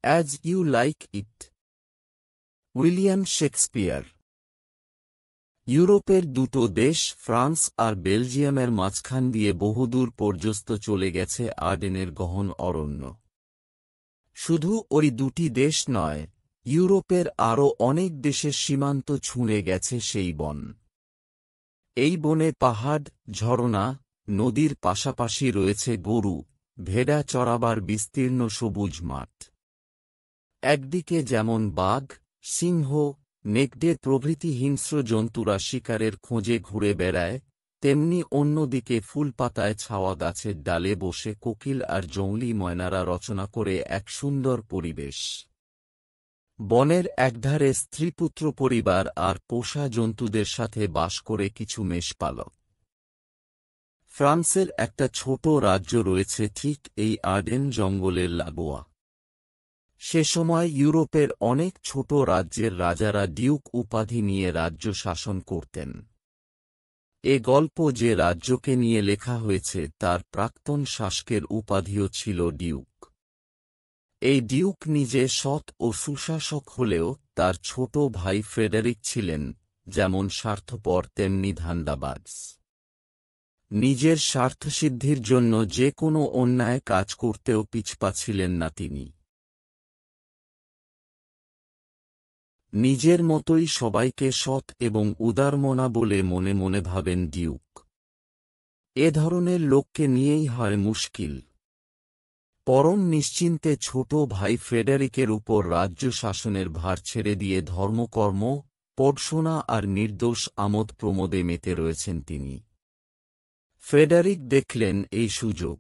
As you like it. William Shakespeare. ইউরোপের দুটো দেশ ফ্রান্স আর বেলজিয়ামের মাঝখান দিয়ে বহুদূর পর্যন্ত চলে গেছে আর্ডেনের গহন অরণ্য। শুধু ওই দুটি দেশ নয়, ইউরোপের আরও অনেক দেশের সীমান্ত ছুঁড়ে গেছে সেই বন। এই বনে পাহাড়, ঝরনা, নদীর পাশাপাশি রয়েছে গরু, ভেড়া চরাবার বিস্তীর্ণ সবুজ মাঠ। একদিকে যেমন বাঘ, সিংহ, নেকড়ে প্রভৃতি হিংস্র জন্তুরা শিকারের খোঁজে ঘুরে বেড়ায়, তেমনি অন্যদিকে ফুলপাতায় ছাওয়া গাছের ডালে বসে কোকিল আর জংলি ময়নারা রচনা করে এক সুন্দর পরিবেশ। বনের একধারে স্ত্রীপুত্র পরিবার আর পোষা জন্তুদের সাথে বাস করে কিছু মেষপালক। ফ্রান্সের একটা ছোট রাজ্য রয়েছে ঠিক এই আর্ডেন জঙ্গলের লাগোয়া। সে সময় ইউরোপের অনেক ছোট রাজ্যের রাজারা ডিউক উপাধি নিয়ে রাজ্য শাসন করতেন। এ গল্প যে রাজ্যকে নিয়ে লেখা হয়েছে তার প্রাক্তন শাসকের উপাধিও ছিল ডিউক। এই ডিউক নিজে সৎ ও সুশাসক হলেও তার ছোট ভাই ফ্রেডারিক ছিলেন যেমন স্বার্থপর তেমনি ধান্দাবাজ। নিজের স্বার্থসিদ্ধির জন্য যে কোনো অন্যায় কাজ করতেও পিছপা ছিলেন না তিনি। নিজের মতোই সবাইকে সৎ এবং উদারমনা বলে মনে মনে ভাবেন ডিউক। এ ধরনের লোককে নিয়েই হয় মুশকিল। পরম নিশ্চিন্তে ছোট ভাই ফ্রেডারিকের উপর রাজ্য শাসনের ভার ছেড়ে দিয়ে ধর্মকর্ম, পড়শোনা আর নির্দোষ আমোদ প্রমোদে মেতে রয়েছেন তিনি। ফ্রেডারিক দেখলেন এই সুযোগ।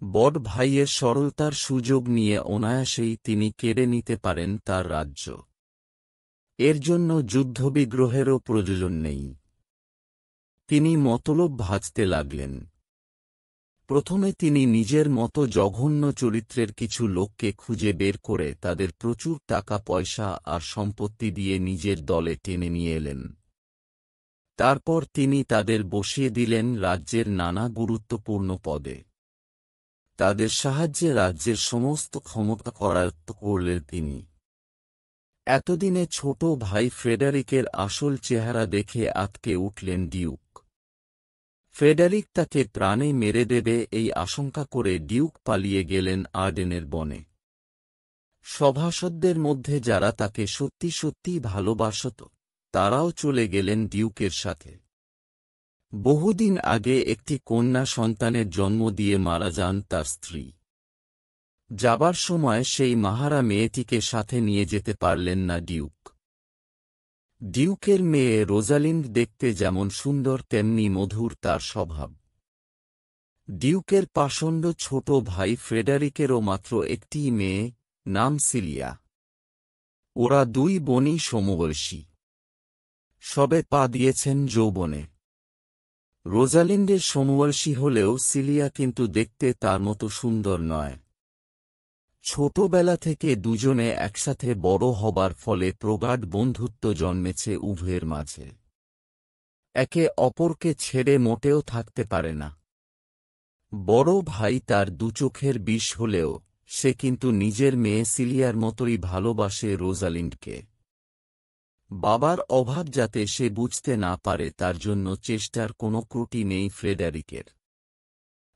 বড় ভাইয়ের সরলতার সুযোগ নিয়ে অনায়াসেই তিনি কেড়ে নিতে পারেন তার রাজ্য। এর জন্য যুদ্ধবিগ্রহেরও প্রয়োজন নেই। তিনি মতলব ভাজতে লাগলেন। প্রথমে তিনি নিজের মতো জঘন্য চরিত্রের কিছু লোককে খুঁজে বের করে তাদের প্রচুর টাকা পয়সা আর সম্পত্তি দিয়ে নিজের দলে টেনে নিয়ে এলেন। তারপর তিনি তাদের বসিয়ে দিলেন রাজ্যের নানা গুরুত্বপূর্ণ পদে। তাদের সাহায্যে রাজ্যের সমস্ত ক্ষমতা করায়ত্ত করলেন তিনি। এতদিনে ছোট ভাই ফ্রেডারিকের আসল চেহারা দেখে আঁতকে উঠলেন ডিউক। ফ্রেডারিক তাকে প্রাণে মেরে দেবে এই আশঙ্কা করে ডিউক পালিয়ে গেলেন আর্ডেনের বনে। সভাসদদের মধ্যে যারা তাকে সত্যি সত্যি ভালোবাসত তারাও চলে গেলেন ডিউকের সাথে। বহুদিন আগে একটি কন্যা সন্তানের জন্ম দিয়ে মারা যান তার স্ত্রী। যাবার সময় সেই মাহারা মেয়েটিকে সাথে নিয়ে যেতে পারলেন না ডিউক। ডিউকের মেয়ে রোজালিন্ড দেখতে যেমন সুন্দর তেমনি মধুর তার স্বভাব। ডিউকের পাষণ্ড ছোট ভাই ফ্রেডারিকেরও মাত্র একটি মেয়ে, নাম সিলিয়া। ওরা দুই বোনই সমবয়সী। সবে পা দিয়েছেন যৌবনে। রোজালিন্ডের সমবয়সী হলেও সিলিয়া কিন্তু দেখতে তার মতো সুন্দর নয়। ছোটবেলা থেকে দুজনে একসাথে বড় হবার ফলে প্রগাঢ় বন্ধুত্ব জন্মেছে উভয়ের মাঝে। একে অপরকে ছেড়ে মোটেও থাকতে পারে না। বড় ভাই তার দুচোখের বিষ হলেও সে কিন্তু নিজের মেয়ে সিলিয়ার মতোই ভালোবাসে রোজালিন্ডকে। বাবার অভাব যাতে সে বুঝতে না পারে তার জন্য চেষ্টার কোনো ত্রুটি নেই ফ্রেডারিকের।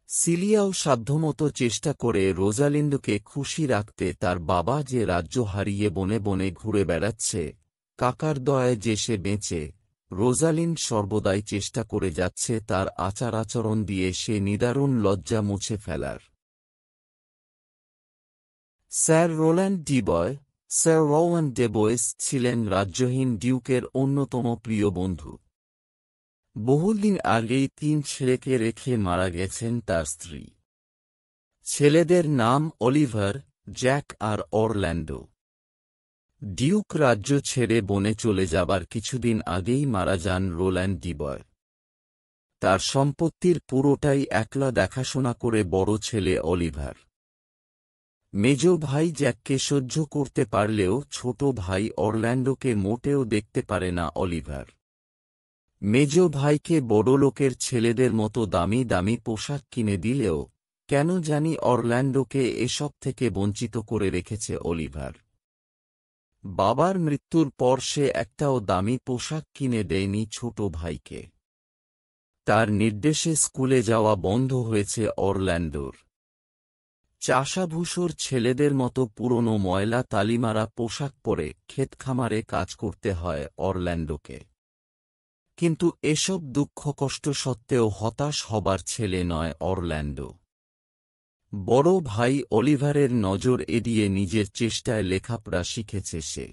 সিলিয়াও সাধ্যমতো চেষ্টা করে রোজালিন্ডকে খুশি রাখতে। তার বাবা যে রাজ্য হারিয়ে বনে বনে ঘুরে বেড়াচ্ছে, কাকার দয়ায় যে সে বেঁচে, রোজালিন্ড সর্বদাই চেষ্টা করে যাচ্ছে তার আচার আচরণ দিয়ে সে নিদারুণ লজ্জা মুছে ফেলার। স্যার রোল্যান্ড ডিবয়, স্যার রোল্যান্ড ডেবয়েস ছিলেন রাজ্যহীন ডিউকের অন্যতম প্রিয় বন্ধু। বহুদিন আগেই 3 ছেলেকে রেখে মারা গেছেন তার স্ত্রী। ছেলেদের নাম অলিভার, জ্যাক আর অরল্যান্ডো। ডিউক রাজ্য ছেড়ে বনে চলে যাবার কিছুদিন আগেই মারা যান রোল্যান্ড ডিবয়। তার সম্পত্তির পুরোটাই একলা দেখাশোনা করে বড় ছেলে অলিভার। মেজ ভাই জ্যাককে সহ্য করতে পারলেও ছোট ভাই অরল্যান্ডোকে মোটেও দেখতে পারে না অলিভার। মেজ ভাইকে বড়লোকের ছেলেদের মতো দামি দামি পোশাক কিনে দিলেও কেন জানি অরল্যান্ডোকে এসব থেকে বঞ্চিত করে রেখেছে অলিভার। বাবার মৃত্যুর পর সে একটাও দামি পোশাক কিনে দেয়নি ছোট ভাইকে। তার নির্দেশে স্কুলে যাওয়া বন্ধ হয়েছে অরল্যান্ডোর। চাষাভুষোর ছেলেদের মতো পুরনো ময়লা তালিমারা পোশাক পরে ক্ষেতখামারে কাজ করতে হয় অরল্যান্ডোকে। কিন্তু এসব দুঃখ কষ্ট সত্ত্বেও হতাশ হবার ছেলে নয় অরল্যান্ডো। বড় ভাই অলিভারের নজর এড়িয়ে নিজের চেষ্টায় লেখাপড়া শিখেছে সে।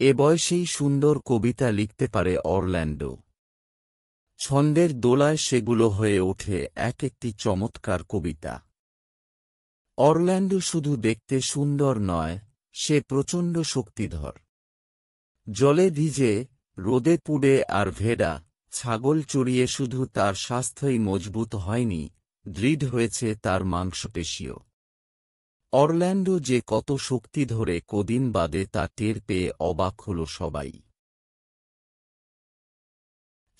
এ বয়সেই সুন্দর কবিতা লিখতে পারে অরল্যান্ডো। ছন্দের দোলায় সেগুলো হয়ে ওঠে এক একটি চমৎকার কবিতা। অরল্যান্ডো শুধু দেখতে সুন্দর নয়, সে প্রচণ্ড শক্তিধর। জলে ভিজে, রোদে পুড়ে আর ভেড়া, ছাগল চড়িয়ে শুধু তার স্বাস্থ্যই মজবুত হয়নি, দৃঢ় হয়েছে তার মাংসপেশিও। অরল্যান্ডো যে কত শক্তি ধরে কদিন বাদে তা টের পেয়ে অবাক হল সবাই।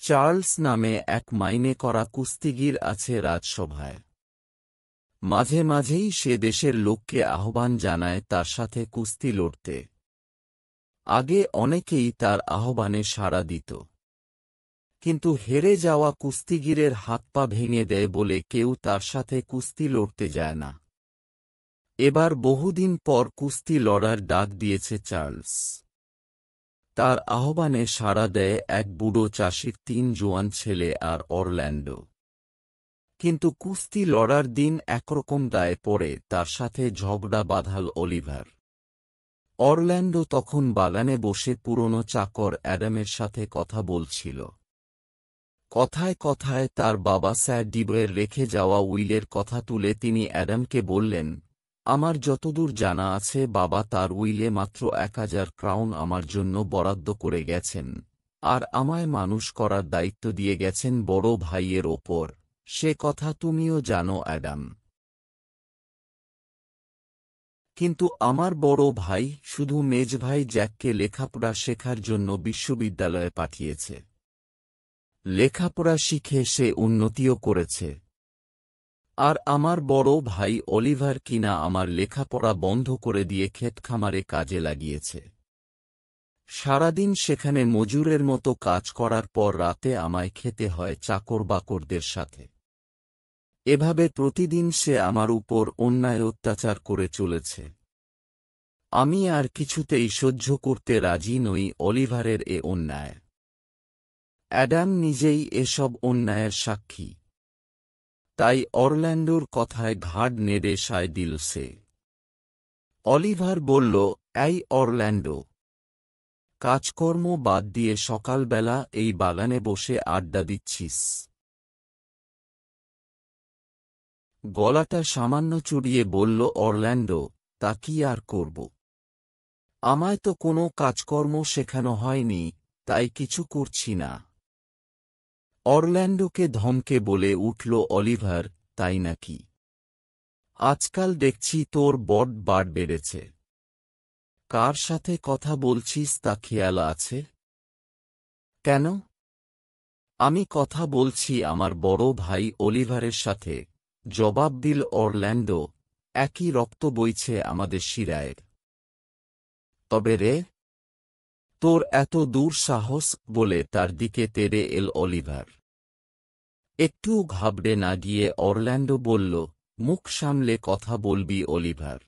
চার্লস নামে এক মাইনে করা কুস্তিগীর আছে রাজসভায়। মাঝে মাঝেই সে দেশের লোককে আহ্বান জানায় তার সাথে কুস্তি লড়তে। আগে অনেকেই তার আহ্বানে সাড়া দিত, কিন্তু হেরে যাওয়া কুস্তিগীরের হাত পা ভেঙে দেয় বলে কেউ তার সাথে কুস্তি লড়তে যায় না। এবার বহুদিন পর কুস্তি লড়ার ডাক দিয়েছে চার্লস। তার আহ্বানে সাড়া দেয় এক বুড়ো চাষির 3 জোয়ান ছেলে আর অরল্যান্ডো। কিন্তু কুস্তি লড়ার দিন একরকম দায়ে পড়ে তার সাথে ঝগড়া বাঁধাল অলিভার। অরল্যান্ডো তখন বাগানে বসে পুরনো চাকর অ্যাডামের সাথে কথা বলছিল। কথায় কথায় তার বাবা স্যার ডিবয়ের রেখে যাওয়া উইলের কথা তুলে তিনি অ্যাডামকে বললেন, আমার যতদূর জানা আছে বাবা তার উইলে মাত্র 1000 ক্রাউন আমার জন্য বরাদ্দ করে গেছেন, আর আমায় মানুষ করার দায়িত্ব দিয়ে গেছেন বড় ভাইয়ের ওপর। সে কথা তুমিও জানো অ্যাডাম। কিন্তু আমার বড় ভাই শুধু মেজ ভাই জ্যাককে লেখাপড়া শেখার জন্য বিশ্ববিদ্যালয়ে পাঠিয়েছে। লেখাপড়া শিখে সে উন্নতিও করেছে। আর আমার বড় ভাই অলিভার কিনা আমার লেখাপড়া বন্ধ করে দিয়ে ক্ষেতখামারে কাজে লাগিয়েছে। সারাদিন সেখানে মজুরের মতো কাজ করার পর রাতে আমায় খেতে হয় চাকর বাকরদের সাথে। এভাবে প্রতিদিন সে আমার উপর অন্যায় অত্যাচার করে চলেছে। আমি আর কিছুতেই সহ্য করতে রাজি নই অলিভারের এ অন্যায়। অ্যাডাম নিজেই এসব অন্যায়ের সাক্ষী। তাই অরল্যান্ডোর কথায় ঘাড় নেড়ে সায় দিল সে। অলিভার বলল, এই অরল্যান্ডো, কাজকর্ম বাদ দিয়ে সকালবেলা এই বাগানে বসে আড্ডা দিচ্ছিস? গলাটা সামান্য চড়িয়ে বলল অরল্যান্ডো, তা কি আর করব? আমায় তো কোনো কাজকর্ম শেখানো হয়নি, তাই কিছু করছি না। অরল্যান্ডোকে ধমকে বলে উঠল অলিভার, তাই নাকি? আজকাল দেখছি তোর বড় বাড় বেড়েছে। কার সাথে কথা বলছিস তা খেয়াল আছে? কেন? আমি কথা বলছি আমার বড় ভাই অলিভারের সাথে, জবাব দিল অরল্যান্ডো। একই রক্ত বইছে আমাদের শিরায়। তবে রে, তোর এত দূর সাহস, বলে তার দিকে তেড়ে এল অলিভার। একটুও ঘাবড়ে না গিয়ে অরল্যান্ডো বলল, মুখ সামলে কথা বলবি অলিভার।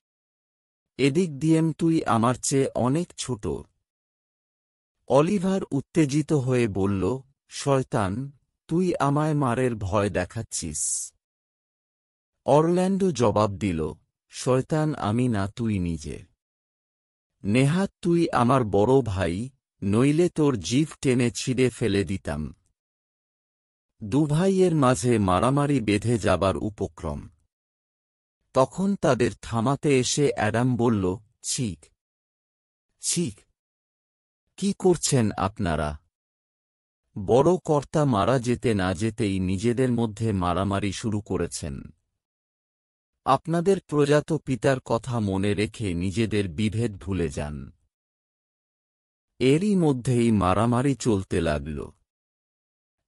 এদিক দিয়েম তুই আমার চেয়ে অনেক ছোট। অলিভার উত্তেজিত হয়ে বলল, শয়তান, তুই আমায় মারের ভয় দেখাচ্ছিস। অরল্যান্ডো জবাব দিল, শয়তান আমি না, তুই নিজে। নেহাত তুই আমার বড় ভাই, নইলে তোর জিভ টেনে ছিঁড়ে ফেলে দিতাম। দুভাইয়ের মাঝে মারামারি বেঁধে যাবার উপক্রম। তখন তাদের থামাতে এসে অ্যাডাম বলল, ছিক ছিক, কি করছেন আপনারা? বড় কর্তা মারা যেতে না যেতেই নিজেদের মধ্যে মারামারি শুরু করেছেন। আপনাদের প্রজাত পিতার কথা মনে রেখে নিজেদের বিভেদ ভুলে যান। এরই মধ্যেই মারামারি চলতে লাগল।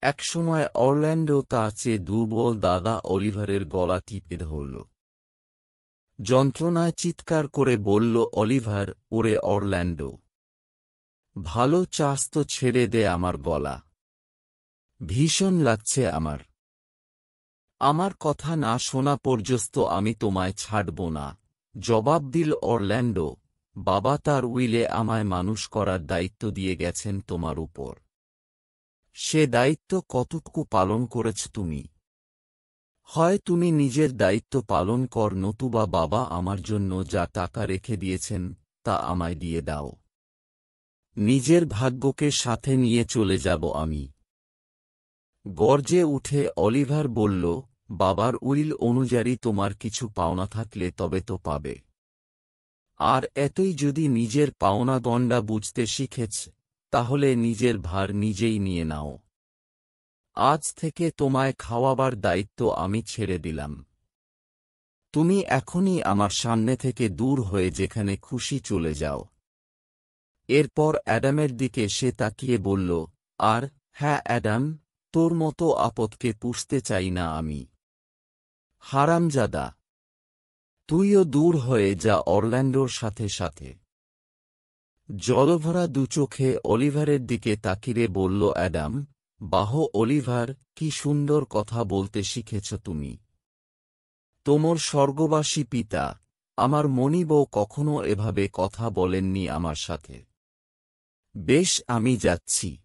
একসময় অরল্যান্ডো তার চেয়ে দুর্বল দাদা অলিভারের গলা টিপে ধরল। যন্ত্রণায় চিৎকার করে বলল, অলিভার, ওরে অরল্যান্ডো, ভালো চাস তো ছেড়ে দে আমার গলা। ভীষণ লাগছে আমার। আমার কথা না শোনা পর্যন্ত আমি তোমায় ছাড়ব না, জবাব দিল অরল্যান্ডো। বাবা তার উইলে আমায় মানুষ করার দায়িত্ব দিয়ে গেছেন তোমার উপর। সে দায়িত্ব কতটুকু পালন করেছ তুমি? হয় তুমি নিজের দায়িত্ব পালন কর, নতুবা বাবা আমার জন্য যা টাকা রেখে দিয়েছেন তা আমায় দিয়ে দাও। নিজের ভাগ্যকে সাথে নিয়ে চলে যাব আমি। গর্জে উঠে অলিভার বলল, বাবার উইল অনুযায়ী তোমার কিছু পাওনা থাকলে তবে তো পাবে। আর এতই যদি নিজের পাওনা গণ্ডা বুঝতে শিখেছ, তাহলে নিজের ভার নিজেই নিয়ে নাও। আজ থেকে তোমায় খাওয়াবার দায়িত্ব আমি ছেড়ে দিলাম। তুমি এখনই আমার সামনে থেকে দূর হয়ে যেখানে খুশি চলে যাও। এরপর অ্যাডামের দিকে সে তাকিয়ে বলল, আর হ্যাঁ অ্যাডাম, তোর মতো আপদকে পুষতে চাই না আমি। হারামজাদা, তুইও দূর হয়ে যা অরল্যান্ডোর সাথে সাথে। জলভরা দুচোখে অলিভারের দিকে তাকিয়ে বলল অ্যাডাম, বাহ অলিভার, কি সুন্দর কথা বলতে শিখেছ তুমি। তোমার স্বর্গবাসী পিতা, আমার মনিবও কখনো এভাবে কথা বলেননি আমার সাথে। বেশ, আমি যাচ্ছি।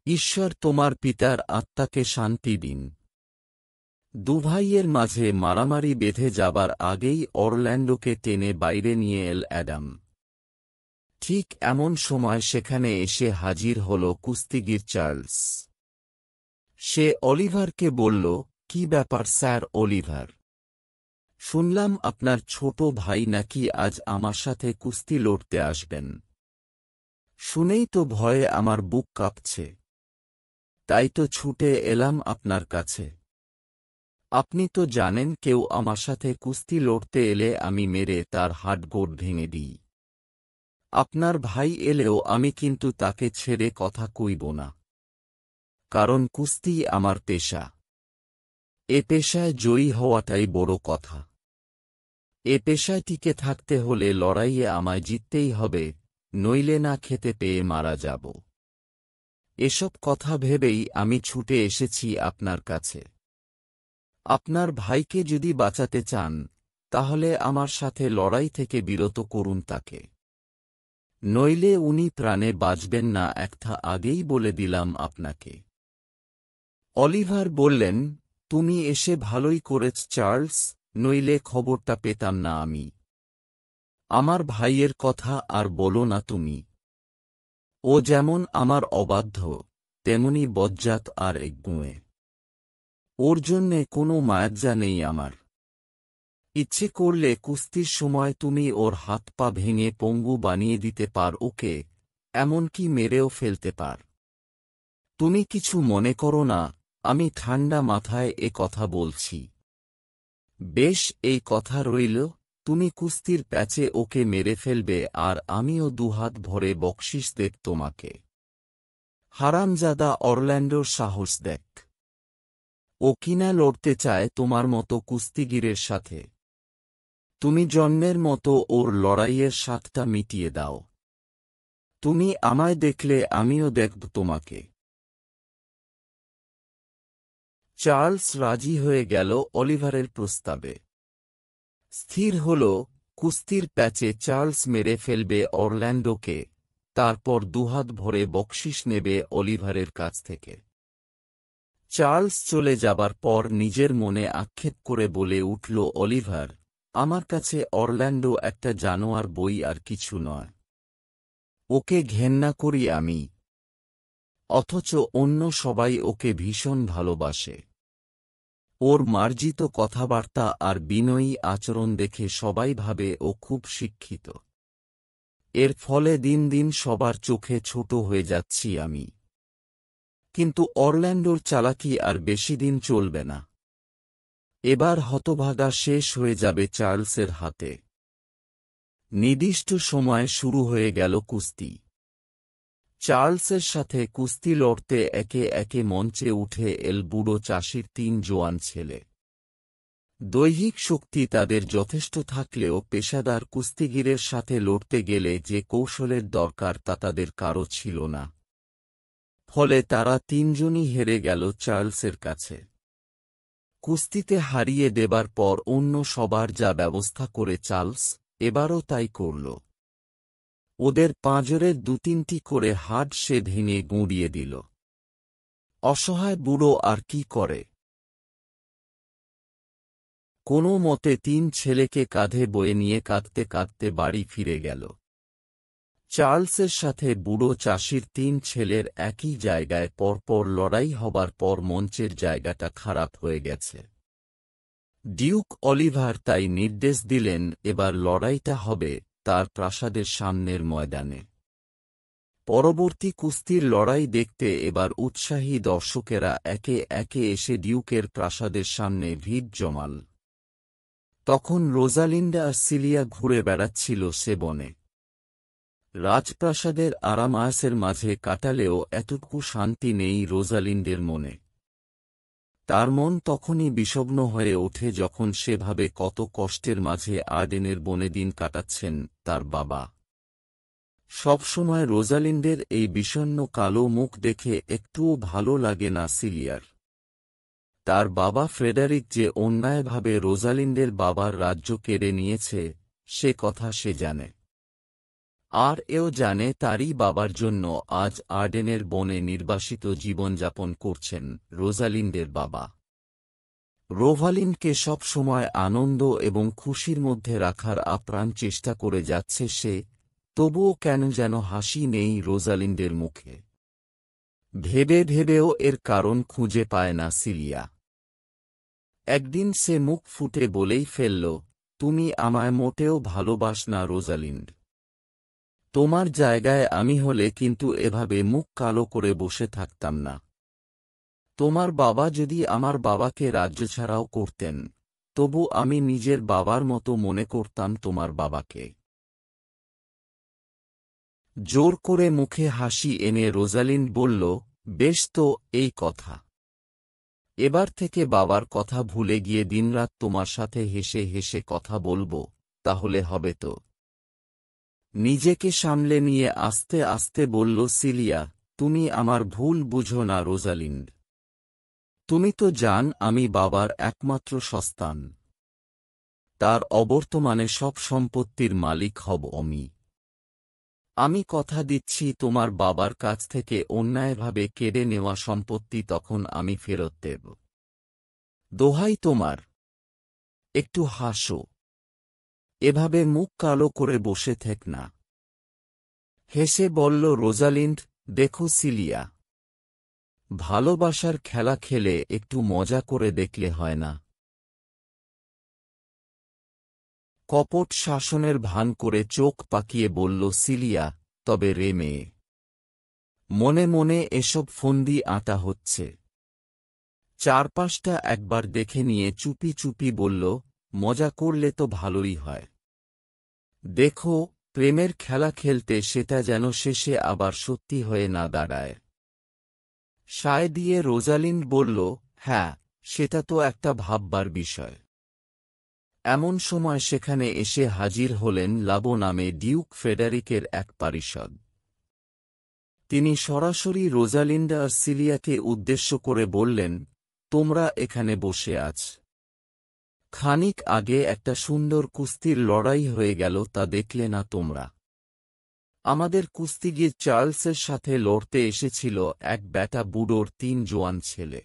ঈশ্বর তোমার পিতার আত্মাকে শান্তি দিন। দুভাইয়ের মাঝে মারামারি বেঁধে যাবার আগেই অরল্যান্ডোকে টেনে বাইরে নিয়ে এল অ্যাডাম। ঠিক এমন সময় সেখানে এসে হাজির হল কুস্তিগির চার্লস। সে অলিভারকে বলল, কি ব্যাপার স্যার অলিভার? শুনলাম আপনার ছোট ভাই নাকি আজ আমার সাথে কুস্তি লড়তে আসবেন। শুনেই তো ভয়ে আমার বুক কাঁপছে। তাই তো ছুটে এলাম আপনার কাছে। আপনি তো জানেন কেউ আমার সাথে কুস্তি লড়তে এলে আমি মেরে তার হাড়গোড় ভেঙে দিই। আপনার ভাই এলেও আমি কিন্তু তাকে ছেড়ে কথা কইব না। কারণ কুস্তি আমার পেশা। এ পেশায় জয়ী হওয়াটাই বড় কথা। এ পেশায় টিকে থাকতে হলে লড়াইয়ে আমায় জিততেই হবে, নইলে না খেতে পেয়ে মারা যাব। এসব কথা ভেবেই আমি ছুটে এসেছি আপনার কাছে। আপনার ভাইকে যদি বাঁচাতে চান, তাহলে আমার সাথে লড়াই থেকে বিরত করুন তাকে। নইলে উনি প্রাণে বাঁচবেন না, একটা আগেই বলে দিলাম আপনাকে। অলিভার বললেন, তুমি এসে ভালোই করেছ চার্লস, নইলে খবরটা পেতাম না আমি। আমার ভাইয়ের কথা আর বলো না তুমি। ও যেমন আমার অবাধ্য, তেমনি বজ্জাত আর একগুঁয়ে। ওর জন্যে কোনো মায়াজ্জা নেই আমার। ইচ্ছে করলে কুস্তির সময় তুমি ওর হাত পা ভেঙে পঙ্গু বানিয়ে দিতে পার ওকে, এমনকি মেরেও ফেলতে পার। তুমি কিছু মনে করো না, আমি ঠান্ডা মাথায় এ কথা বলছি। বেশ, এই কথা রইল, তুমি কুস্তির প্যাচে ওকে মেরে ফেলবে আর আমিও দুহাত ভরে বকশিস দেব তোমাকে। হারামজাদা অরল্যান্ডোর সাহস দেখ। ও কিনা লড়তে চায় তোমার মতো কুস্তিগিরের সাথে। তুমি জন্মের মতো ওর লড়াইয়ের স্বাদটা মিটিয়ে দাও। তুমি আমায় দেখলে আমিও দেখব তোমাকে। চার্লস রাজি হয়ে গেল অলিভারের প্রস্তাবে। স্থির হল, কুস্তির প্যাচে চার্লস মেরে ফেলবে অরল্যান্ডোকে, তারপর দুহাত ভরে বকশিস নেবে অলিভারের কাছ থেকে। চার্লস চলে যাবার পর নিজের মনে আক্ষেপ করে বলে উঠল অলিভার, আমার কাছে অরল্যান্ডো একটা জানোয়ার বই আর কিছু নয়। ওকে ঘেন্না করি আমি। অথচ অন্য সবাই ওকে ভীষণ ভালোবাসে। ওর মার্জিত কথাবার্তা আর বিনয়ী আচরণ দেখে সবাই ভাবে ও খুব শিক্ষিত। এর ফলে দিন দিন সবার চোখে ছোট হয়ে যাচ্ছি আমি। কিন্তু অরল্যান্ডোর চালাকি আর বেশি দিন চলবে না। এবার হতভাগা শেষ হয়ে যাবে চার্লসের হাতে। নির্দিষ্ট সময়ে শুরু হয়ে গেল কুস্তি। চার্লসের সাথে কুস্তি লড়তে একে একে মঞ্চে উঠে এল বুড়ো চাষির 3 জোয়ান ছেলে। দৈহিক শক্তি তাদের যথেষ্ট থাকলেও পেশাদার কুস্তিগিরের সাথে লড়তে গেলে যে কৌশলের দরকার তা তাদের কারও ছিল না। ফলে তারা 3 জনই হেরে গেল চার্লসের কাছে। কুস্তিতে হারিয়ে দেবার পর অন্য সবার যা ব্যবস্থা করে চার্লস, এবারও তাই করল। ওদের পাঁজরের 2-3টি করে হাড় সে ভেঙে গুঁড়িয়ে দিল। অসহায় বুড়ো আর কি করে? কোনো মতে 3 ছেলেকে কাঁধে বয়ে নিয়ে কাঁদতে কাঁদতে বাড়ি ফিরে গেল। চার্লসের সাথে বুড়ো চাষির 3 ছেলের একই জায়গায় পরপর লড়াই হবার পর মঞ্চের জায়গাটা খারাপ হয়ে গেছে। ডিউক অলিভার তাই নির্দেশ দিলেন এবার লড়াইটা হবে তার প্রাসাদের সামনের ময়দানে। পরবর্তী কুস্তির লড়াই দেখতে এবার উৎসাহী দর্শকেরা একে একে এসে ডিউকের প্রাসাদের সামনে ভিড় জমাল। তখন রোজালিন্ডা আর সিলিয়া ঘুরে বেড়াচ্ছিল সে বনে। রাজপ্রাসাদের আরাম-আয়েশের মাঝে কাটালেও এতটুকু শান্তি নেই রোজালিন্ডের মনে। তার মন তখনই বিষণ্ণ হয়ে ওঠে যখন সে ভাবে কত কষ্টের মাঝে আর্ডেনের বনে দিন কাটাচ্ছেন তার বাবা। সবসময় রোজালিন্ডের এই বিষণ্ণ কালো মুখ দেখে একটুও ভালো লাগে না সিলিয়ার। তার বাবা ফ্রেডারিক যে অন্যায়ভাবে রোজালিন্ডের বাবার রাজ্য কেড়ে নিয়েছে সে কথা সে জানে। আর এও জানে তারই বাবার জন্য আজ আর্ডেনের বনে নির্বাসিত জীবনযাপন করছেন রোজালিন্ডের বাবা। রোভালিন্ডকে সব সময় আনন্দ এবং খুশির মধ্যে রাখার আপ্রাণ চেষ্টা করে যাচ্ছে সে, তবুও কেন যেন হাসি নেই রোজালিন্ডের মুখে। ভেবে ভেবেও এর কারণ খুঁজে পায় না সিলিয়া। একদিন সে মুখ ফুটে বলেই ফেলল, তুমি আমায় মোটেও ভালোবাস না রোজালিন্ড। তোমার জায়গায় আমি হলে কিন্তু এভাবে মুখ কালো করে বসে থাকতাম না। তোমার বাবা যদি আমার বাবাকে রাজ্য ছাড়াও করতেন, তবু আমি নিজের বাবার মতো মনে করতাম তোমার বাবাকে। জোর করে মুখে হাসি এনে রোজালিন্ড বলল, বেশ তো এই কথা। এবার থেকে বাবার কথা ভুলে গিয়ে দিনরাত তোমার সাথে হেসে হেসে কথা বলবো, তাহলে হবে তো? নিজেকে সামলে নিয়ে আস্তে আস্তে বলল সিলিয়া, তুমি আমার ভুল বুঝো না রোজালিন্ড। তুমি তো জান আমি বাবার একমাত্র সন্তান। তার অবর্তমানে সব সম্পত্তির মালিক হব আমি। আমি কথা দিচ্ছি তোমার বাবার কাছ থেকে অন্যায়ভাবে কেড়ে নেওয়া সম্পত্তি তখন আমি ফেরত দেব। দোহাই তোমার, একটু হাসো। এভাবে মুখ কালো করে বসে থেক না। হেসে বলল রোজালিন্ড, দেখো সিলিয়া, ভালোবাসার খেলা খেলে একটু মজা করে দেখলে হয় না। কপট শাসনের ভান করে চোখ পাকিয়ে বলল সিলিয়া, তবে রে মেয়ে। মনে মনে এসব ফন্দি আঁটা হচ্ছে। চারপাশটা একবার দেখে নিয়ে চুপি চুপি বলল, মজা করলে তো ভালোই হয়। দেখো, প্রেমের খেলা খেলতে সেটা যেন শেষে আবার সত্যি হয়ে না দাঁড়ায়। সায় দিয়ে রোজালিন্ড বলল, হ্যাঁ, সেটা তো একটা ভাববার বিষয়। এমন সময় সেখানে এসে হাজির হলেন লাবো নামে ডিউক ফ্রেডারিকের এক পারিষদ। তিনি সরাসরি রোজালিন্ড আর সিলিয়াকে উদ্দেশ্য করে বললেন, তোমরা এখানে বসে আছ। খানিক আগে একটা সুন্দর কুস্তির লড়াই হয়ে গেল, তা দেখলে না তোমরা? আমাদের কুস্তিগির চার্লসের সাথে লড়তে এসেছিল এক ব্যাটা বুড়োর 3 জোয়ান ছেলে।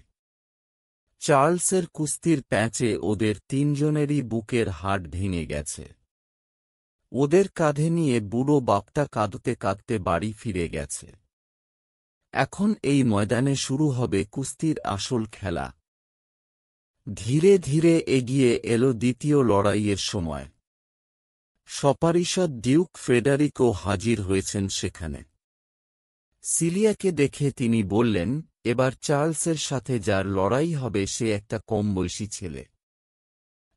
চার্লসের কুস্তির প্যাঁচে ওদের 3 জনেরই বুকের হাড় ভেঙে গেছে। ওদের কাঁধে নিয়ে বুড়ো বাপটা কাঁদতে কাঁদতে বাড়ি ফিরে গেছে। এখন এই ময়দানে শুরু হবে কুস্তির আসল খেলা। ধীরে ধীরে এগিয়ে এলো দ্বিতীয় লড়াইয়ের সময়। সপারিষদ ডিউক ফ্রেডারিকও হাজির হয়েছেন সেখানে। সিলিয়াকে দেখে তিনি বললেন, এবার চার্লসের সাথে যার লড়াই হবে সে একটা কম বয়সী ছেলে।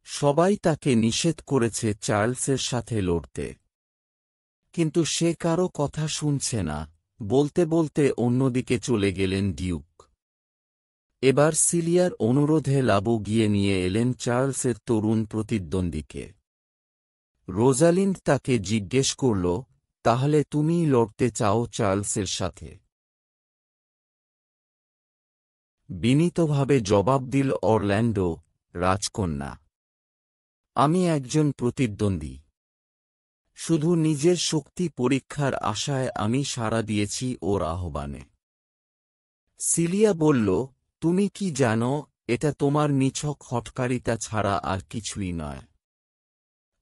সবাই তাকে নিষেধ করেছে চার্লসের সাথে লড়তে, কিন্তু সে কারো কথা শুনছে না, বলতে বলতে অন্যদিকে চলে গেলেন ডিউক। এবার সিলিয়ার অনুরোধে লাবু গিয়ে নিয়ে এলেন চার্লসের তরুণ প্রতিদ্বন্দ্বীকে। রোজালিন্ড তাকে জিজ্ঞেস করল, তাহলে তুমি লড়তে চাও চার্লসের সাথে? বিনীতভাবে জবাব দিল অরল্যান্ডো, রাজকন্যা, আমি একজন প্রতিদ্বন্দ্বী। শুধু নিজের শক্তি পরীক্ষার আশায় আমি সাড়া দিয়েছি ওর আহ্বানে। সিলিয়া বলল, তুমি কি জানো, এটা তোমার নিছক হঠকারিতা ছাড়া আর কিছুই নয়।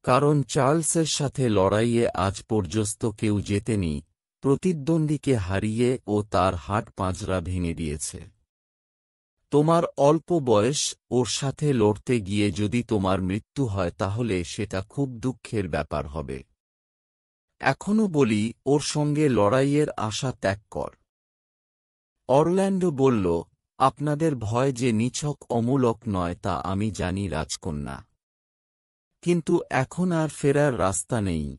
কারণ চার্লসের সাথে লড়াইয়ে আজ পর্যন্ত কেউ জেতেনি, প্রতিদ্বন্দ্বীকে হারিয়ে ও তার হাড় পাঁজরা ভেঙে দিয়েছে। তোমার অল্প বয়স, ওর সাথে লড়তে গিয়ে যদি তোমার মৃত্যু হয় তাহলে সেটা খুব দুঃখের ব্যাপার হবে। এখনো বলি, ওর সঙ্গে লড়াইয়ের আশা ত্যাগ কর। অরল্যান্ডো বলল, আপনাদের ভয় যে নিছক অমূলক নয় তা আমি জানি রাজকন্যা। কিন্তু এখন আর ফেরার রাস্তা নেই।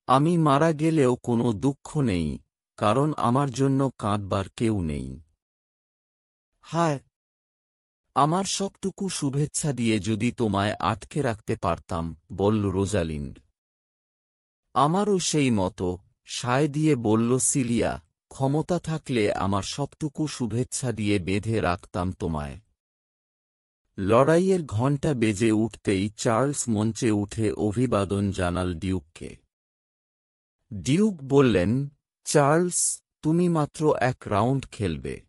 আমি মারা গেলেও কোনো দুঃখ নেই, কারণ আমার জন্য কাঁদবার কেউ নেই। হায়, আমার সবটুকু শুভেচ্ছা দিয়ে যদি তোমায় আটকে রাখতে পারতাম, বলল রোজালিন্ড। আমারও সেই মতো, সায় দিয়ে বলল সিলিয়া, ক্ষমতা থাকলে আমার সবটুকু শুভেচ্ছা দিয়ে বেঁধে রাখতাম তোমায়। লড়াইয়ের ঘণ্টা বেজে উঠতেই চার্লস মঞ্চে উঠে অভিবাদন জানাল ডিউককে। ডিউক বললেন, চার্লস, তুমি মাত্র এক রাউন্ড খেলবে।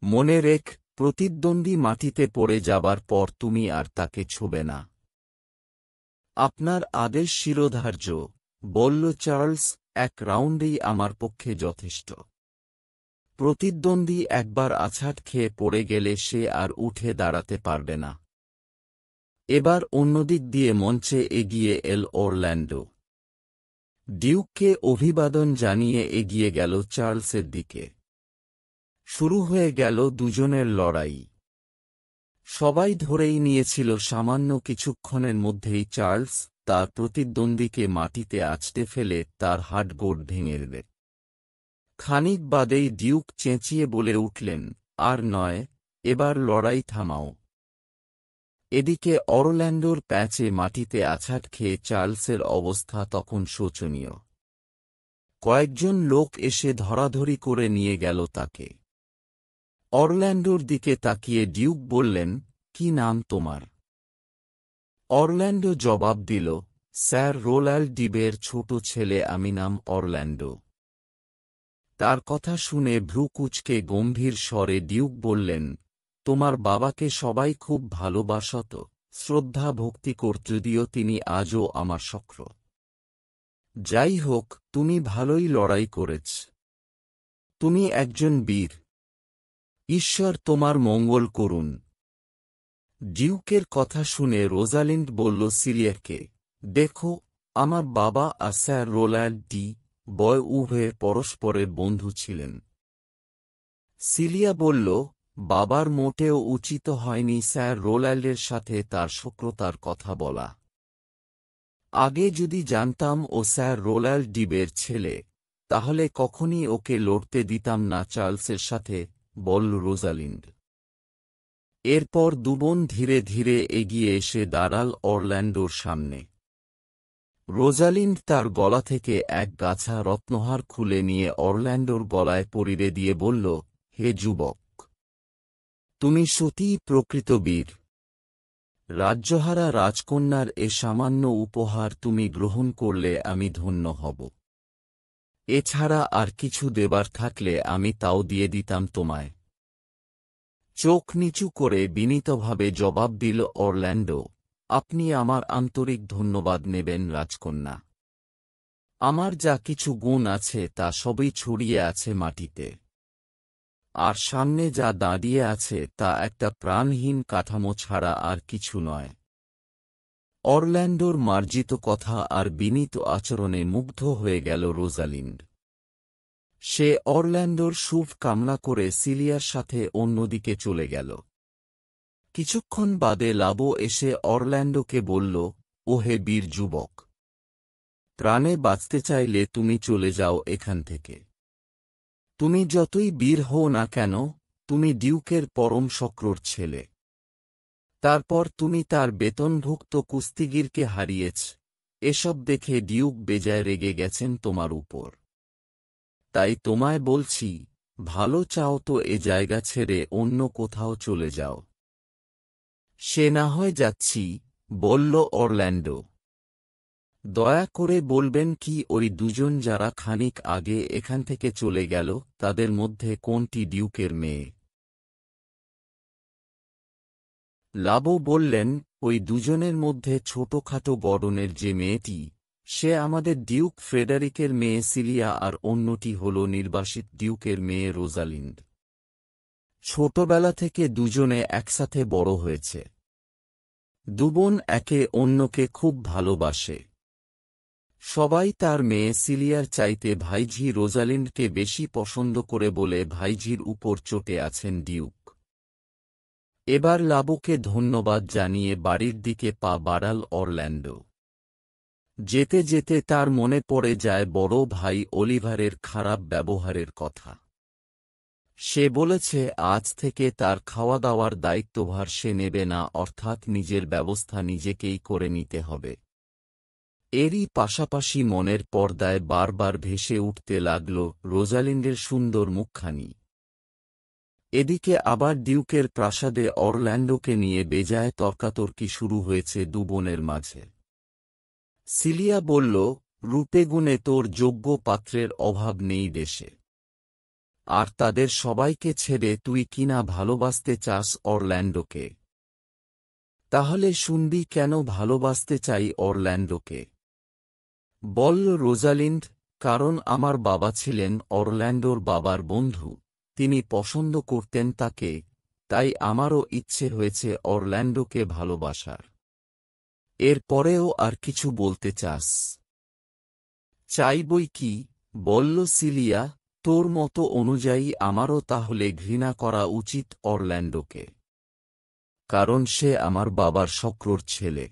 মনে রেখ, প্রতিদ্বন্দ্বী মাটিতে পড়ে যাবার পর তুমি আর তাকে ছোঁবে না। আপনার আদেশ শিরোধার্য, বলল চার্লস, এক রাউন্ডেই আমার পক্ষে যথেষ্ট। প্রতিদ্বন্দ্বী একবার আছাড় খেয়ে পড়ে গেলে সে আর উঠে দাঁড়াতে পারবে না। এবার অন্যদিক দিয়ে মঞ্চে এগিয়ে এল অরল্যান্ডো। ডিউককে অভিবাদন জানিয়ে এগিয়ে গেল চার্লসের দিকে। শুরু হয়ে গেল দুজনের লড়াই। সবাই ধরেই নিয়েছিল সামান্য কিছুক্ষণের মধ্যেই চার্লস তার প্রতিদ্বন্দ্বীকে মাটিতে আছড়ে ফেলে তার হাড়গোড় ভেঙে দেবে। খানিক বাদেই ডিউক চেঁচিয়ে বলে উঠলেন, আর নয়, এবার লড়াই থামাও। এদিকে অরল্যান্ডোর প্যাচে মাটিতে আছাড় খেয়ে চার্লসের অবস্থা তখন শোচনীয়। কয়েকজন লোক এসে ধরাধরি করে নিয়ে গেল তাকে। অরল্যান্ডোর দিকে তাকিয়ে ডিউক বললেন, কি নাম তোমার? অরল্যান্ডো জবাব দিল, স্যার রোল্যান্ড ডিবের ছোট ছেলে আমি, নাম অরল্যান্ডো। তার কথা শুনে ভ্রু কুঁচকে গম্ভীর স্বরে ডিউক বললেন, তোমার বাবাকে সবাই খুব ভালোবাসত, শ্রদ্ধা ভক্তি করত, যদিও তিনি আজও আমার শত্রু। যাই হোক, তুমি ভালোই লড়াই করেছ। তুমি একজন বীর। ঈশ্বর তোমার মঙ্গল করুন। ডিউকের কথা শুনে রোজালিন্ড বলল সিলিয়াকে, দেখো, আমার বাবা আর স্যার রোল্যান্ড ডি বয় উভয়ে পরস্পরের বন্ধু ছিলেন। সিলিয়া বলল, বাবার মোটেও উচিত হয়নি স্যার রোল্যান্ডের সাথে তার শত্রুতার কথা বলা। আগে যদি জানতাম ও স্যার রোল্যান্ড ডিবের ছেলে, তাহলে কখনই ওকে লড়তে দিতাম না চার্লসের সাথে, বলল রোজালিন্ড। এরপর দুবোন ধীরে ধীরে এগিয়ে এসে দাঁড়াল অরল্যান্ডোর সামনে। রোজালিন্ড তার গলা থেকে এক গাছা রত্নহার খুলে নিয়ে অরল্যান্ডোর গলায় পরিয়ে দিয়ে বলল, হে যুবক, তুমি সত্যিই প্রকৃত বীর। রাজ্যহারা রাজকন্যার এ সামান্য উপহার তুমি গ্রহণ করলে আমি ধন্য হব। এছাড়া আর কিছু দেবার থাকলে আমি তাও দিয়ে দিতাম তোমায়। চোখ নিচু করে বিনীতভাবে জবাব দিল অরল্যান্ডো, আপনি আমার আন্তরিক ধন্যবাদ নেবেন রাজকন্যা। আমার যা কিছু গুণ আছে তা সবই ছড়িয়ে আছে মাটিতে। আর সামনে যা দাঁড়িয়ে আছে তা একটা প্রাণহীন কাঠামো ছাড়া আর কিছু নয়। অরল্যান্ডোর মার্জিত কথা আর বিনীত আচরণে মুগ্ধ হয়ে গেল রোজালিন্ড। সে অরল্যান্ডোর শুভ কামনা করে সিলিয়ার সাথে অন্যদিকে চলে গেল। কিছুক্ষণ বাদে লাবো এসে অরল্যান্ডোকে বলল, ও হে বীর যুবক, প্রাণে বাঁচতে চাইলে তুমি চলে যাও এখান থেকে। তুমি যতই বীর হও না কেন, তুমি ডিউকের পরম শক্রর ছেলে। তারপর তুমি তার বেতনভুক্ত কুস্তিগিরকে হারিয়েছ। এসব দেখে ডিউক বেজায় রেগে গেছেন তোমার উপর। তাই তোমায় বলছি, ভালো চাও তো এ জায়গা ছেড়ে অন্য কোথাও চলে যাও। সে না হয় যাচ্ছি, বলল অরল্যান্ডো। দয়া করে বলবেন কি ওই দুজন যারা খানিক আগে এখান থেকে চলে গেল তাদের মধ্যে কোনটি ডিউকের মেয়ে? লাবো বললেন, ওই দুজনের মধ্যে ছোটখাটো গড়নের যে মেয়েটি, সে আমাদের ডিউক ফ্রেডারিকের মেয়ে সিলিয়া, আর অন্যটি হল নির্বাসিত ডিউকের মেয়ে রোজালিন্ড। ছোটবেলা থেকে দুজনে একসাথে বড় হয়েছে। দুবোন একে অন্যকে খুব ভালোবাসে। সবাই তার মেয়ে সিলিয়ার চাইতে ভাইঝি রোজালিন্ডকে বেশি পছন্দ করে বলে ভাইঝির উপর চটে আছেন ডিউক। এবার লাবোকে ধন্যবাদ জানিয়ে বাড়ির দিকে পা বাড়াল অরল্যান্ডো। যেতে যেতে তার মনে পড়ে যায় বড় ভাই অলিভারের খারাপ ব্যবহারের কথা। সে বলেছে আজ থেকে তার খাওয়া দাওয়ার দায়িত্বভার সে নেবে না, অর্থাৎ নিজের ব্যবস্থা নিজেকেই করে নিতে হবে। এরই পাশাপাশি মনের পর্দায় বারবার ভেসে উঠতে লাগল রোজালিন্ডের সুন্দর মুখখানি। এদিকে আবার ডিউকের প্রাসাদে অরল্যান্ডোকে নিয়ে বেজায় তর্কাতর্কি শুরু হয়েছে দু বোনের মাঝে। সিলিয়া বলল, রূপে গুণে তোর যোগ্য পাত্রের অভাব নেই দেশে, আর তাদের সবাইকে ছেড়ে তুই কিনা ভালোবাসতে চাস অরল্যান্ডোকে। তাহলে শুনবি কেন ভালোবাসতে চাই অরল্যান্ডোকে? বলল রোজালিন্ড, কারণ আমার বাবা ছিলেন অরল্যান্ডোর বাবার বন্ধু, তিনি পছন্দ করতেন তাকে, তাই আমারও ইচ্ছে হয়েছে অরল্যান্ডোকে ভালোবাসার। এর পরেও আর কিছু বলতে চাস? চাই বই কি, বলল সিলিয়া, তোর মতো অনুযায়ী আমারও তাহলে ঘৃণা করা উচিত অরল্যান্ডোকে, কারণ সে আমার বাবার শক্রর ছেলে।